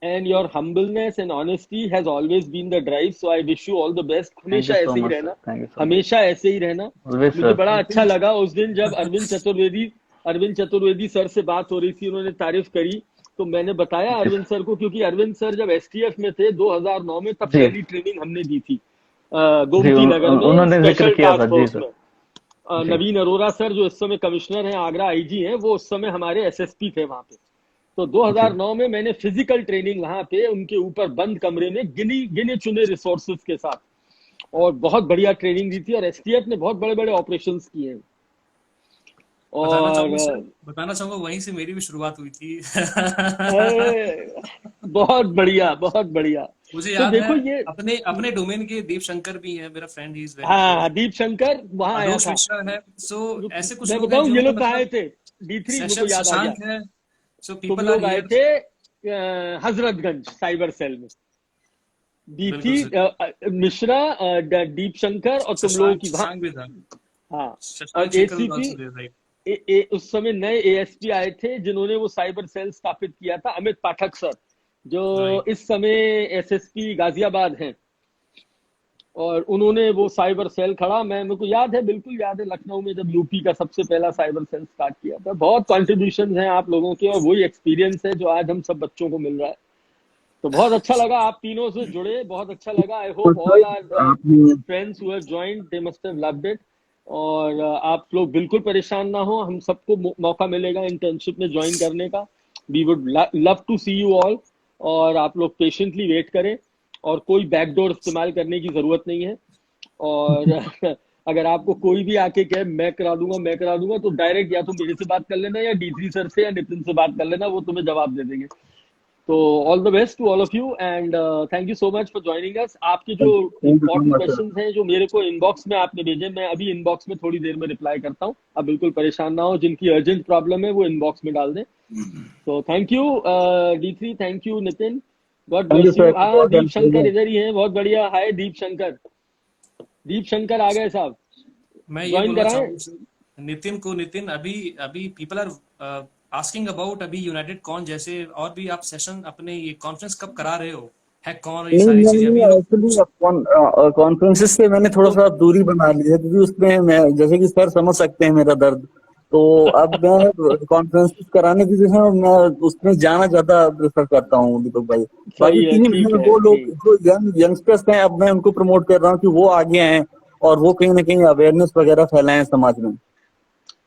and your humbleness and honesty has always been the drive. So I wish you all the best. Thank you हमेशा सो ऐसे ही much sir. रहना, thank you so much. हमेशा ऐसे ही रहना। Always मुझे sir. बड़ा अच्छा नितिन, लगा उस दिन जब अरविंद चतुर्वेदी सर से बात हो रही थी, उन्होंने तारीफ करी। तो मैंने बताया जी अरविंद सर को, क्योंकि अरविंद सर जब एसटीएफ में थे 2009 में, तब जी। पहली ट्रेनिंग हमने दी थी जी गोमती नगर में उन्होंने जिक्र स्पेशल किया था। टास्क जी फोर्स सर। में। जी नवीन अरोड़ा सर जो इस समय कमिश्नर हैं, आगरा आईजी हैं, वो उस समय हमारे एसएसपी थे वहां पे। तो जी 2009 में मैंने फिजिकल ट्रेनिंग वहां पे उनके ऊपर बंद कमरे में गिने चुने रिसोर्सेज के साथ, और बहुत बढ़िया ट्रेनिंग दी थी। और एसटीएफ ने बहुत बड़े बड़े ऑपरेशंस किए हैं। और बताना चाहूंगा वहीं से मेरी भी शुरुआत हुई थी। बहुत बढ़िया, बहुत बढ़िया। मुझे तो याद है, देखो ये, अपने अपने डोमेन के दीप शंकर भी है मेरा फ्रेंड, ही इज वेरी हाँ गुड। दीप शंकर वहां आया आदोश था। मिश्रा है। सो ऐसे कुछ मैं लोग हैं बताऊं ये जिन्होंने लोग कहाँ आए मतलब, थे? D3 मेरे को शशक याद आ गया। शशांक है। सो तुम पीपल आर लोग आए हियर। थे हजरतगंज साइबर सेल में। बिल्कुल D3 सर। मिश्रा, दीप शंकर और तुम लोगों शशांक की वहां, शशांक भी था। हाँ। शशांक और Shekhar was ACP, also there, right? उस समय नए एएसपी आए थे जिन्होंने वो साइबर सेल स्थापित किया था, अमित पाठक सर, जो राइट। इस समय एसएसपी गाजियाबाद हैं। और उन्होंने वो साइबर सेल खड़ा, मेरे को याद है, बिल्कुल याद है, लखनऊ में जब यूपी का सबसे पहला साइबर सेल स्टार्ट किया था। बहुत कॉन्ट्रीब्यूशन हैं आप लोगों के, और वही एक्सपीरियंस है जो आज हम सब बच्चों को मिल रहा है। तो बहुत अच्छा लगा आप तीनों से जुड़े, बहुत अच्छा लगा। I hope all are friends who have joined they must have loved it. और आप लोग बिल्कुल परेशान ना हो, हम सबको मौका मिलेगा इंटर्नशिप में ज्वाइन करने का। We would love to see you all. और आप लोग पेशेंटली वेट करें, और कोई बैकडोर इस्तेमाल करने की जरूरत नहीं है। और अगर आपको कोई भी आके कहे मैं करा दूंगा, मैं करा दूंगा, तो डायरेक्ट या तो मेरे से बात कर लेना, या D3 सर से या नितिन से बात कर लेना, वो तुम्हें जवाब दे देंगे। तो all the best to all of you, and thank you so much for joining us. आपके जो thank you so important much sir. Questions हैं जो मेरे को इनबॉक्स में आपने भेजे, मैं अभी इनबॉक्स में थोड़ी देर में रिप्लाई करता हूँ। आप बिल्कुल परेशान ना हो, जिनकी अर्जेंट प्रॉब्लम है वो इनबॉक्स में डाल दें। तो thank you D3, thank you Nitin, God thank you bless you. Sir. हाँ दीप शंकर इधर ही है, बहुत बढ़िया। हाय दीप शंकर, दीप शंकर आ गए साहब, मैं ये ज्वाइन बोलना कराएं? चाहूंगा सर, नितिन अभी अभी पीपल आर आस्किंग अबाउट अभी यूनाइटेड कॉन जैसे और भी आप सेशन अपने ये कॉन्फ्रेंस कब करा रहे हो, हैक कॉन और ये नहीं सारी चीजें अभी लोग एक्चुअली कॉन्फ्रेंसेस से मैंने थोड़ा सा दूरी बना ली है, क्योंकि उसमें मैं, जैसे कि सर समझ सकते हैं मेरा दर्द, तो अब मैं कॉन्फ्रेंसेस कराने की जो है मैं उसमें जाना ज्यादा प्रेफर करता हूँ दीपक भाई। बाकी सही है, टीम ठीक है, है, वो लोग ठीक। जो यंगस्टर्स हैं, अब मैं उनको प्रमोट कर रहा हूँ कि वो आगे आए और वो कहीं ना कहीं अवेयरनेस वगैरह फैलाएं समाज में।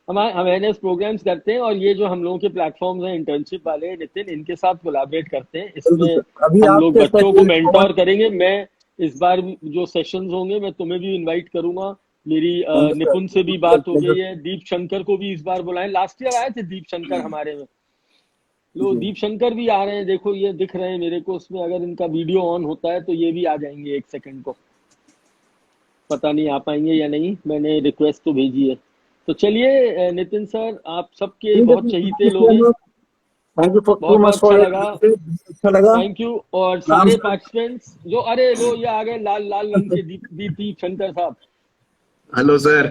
हम अवेयरनेस प्रोग्राम्स करते हैं, और ये जो हम लोगों के प्लेटफॉर्म्स हैं इंटर्नशिप वाले नितिन, इनके साथ कोलैबोरेट करते हैं। बिल्कुल इसमें सर, अभी हम लोग आपके बच्चों को मेंटोर साथ करेंगे। मैं इस बार जो सेशंस होंगे मैं तुम्हें भी इनवाइट करूंगा। मेरी थैंक यू निपुण से भी बात हो सर। गई है। दीप शंकर को भी इस बार बुलाएं, लास्ट ईयर आए थे दीप शंकर हमारे में। लो जी। दीप शंकर भी आ रहे हैं, देखो ये दिख रहे हैं मेरे को उसमें, अगर इनका वीडियो ऑन होता है तो ये भी आ जाएंगे एक सेकंड को। पता नहीं आ पाएंगे या नहीं, मैंने रिक्वेस्ट तो भेजी है। तो चलिए नितिन सर, आप सबके ठीक है, बहुत चहीते लोग हैं। थैंक यू बहुत सो मच बहुत अच्छा फॉर लगा, अच्छा लगा। Thank you. और नाम सारे सर, पार्टिसिपेंट्स जो, अरे लो ये आ गए लाल लाल रंग के दीप शंकर साहब। Hello sir.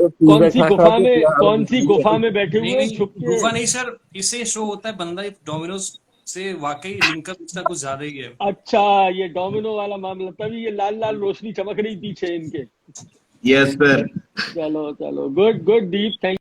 कौन सी गुफा में, कौन सी ठीक गुफा है। में बैठे नहीं हुए हैं नहीं छुप के? गुफा नहीं सर, इससे शो होता है बंदा डोमिनोज से वाकई लिंकअप इसका कुछ ज्यादा ही है। अच्छा, ये डोमिनो वाला मामला, तभी ये लाल लाल रोशनी चमक रही पीछे इनके। Yes sir. चलो चलो, गुड गुड दीप, थैंक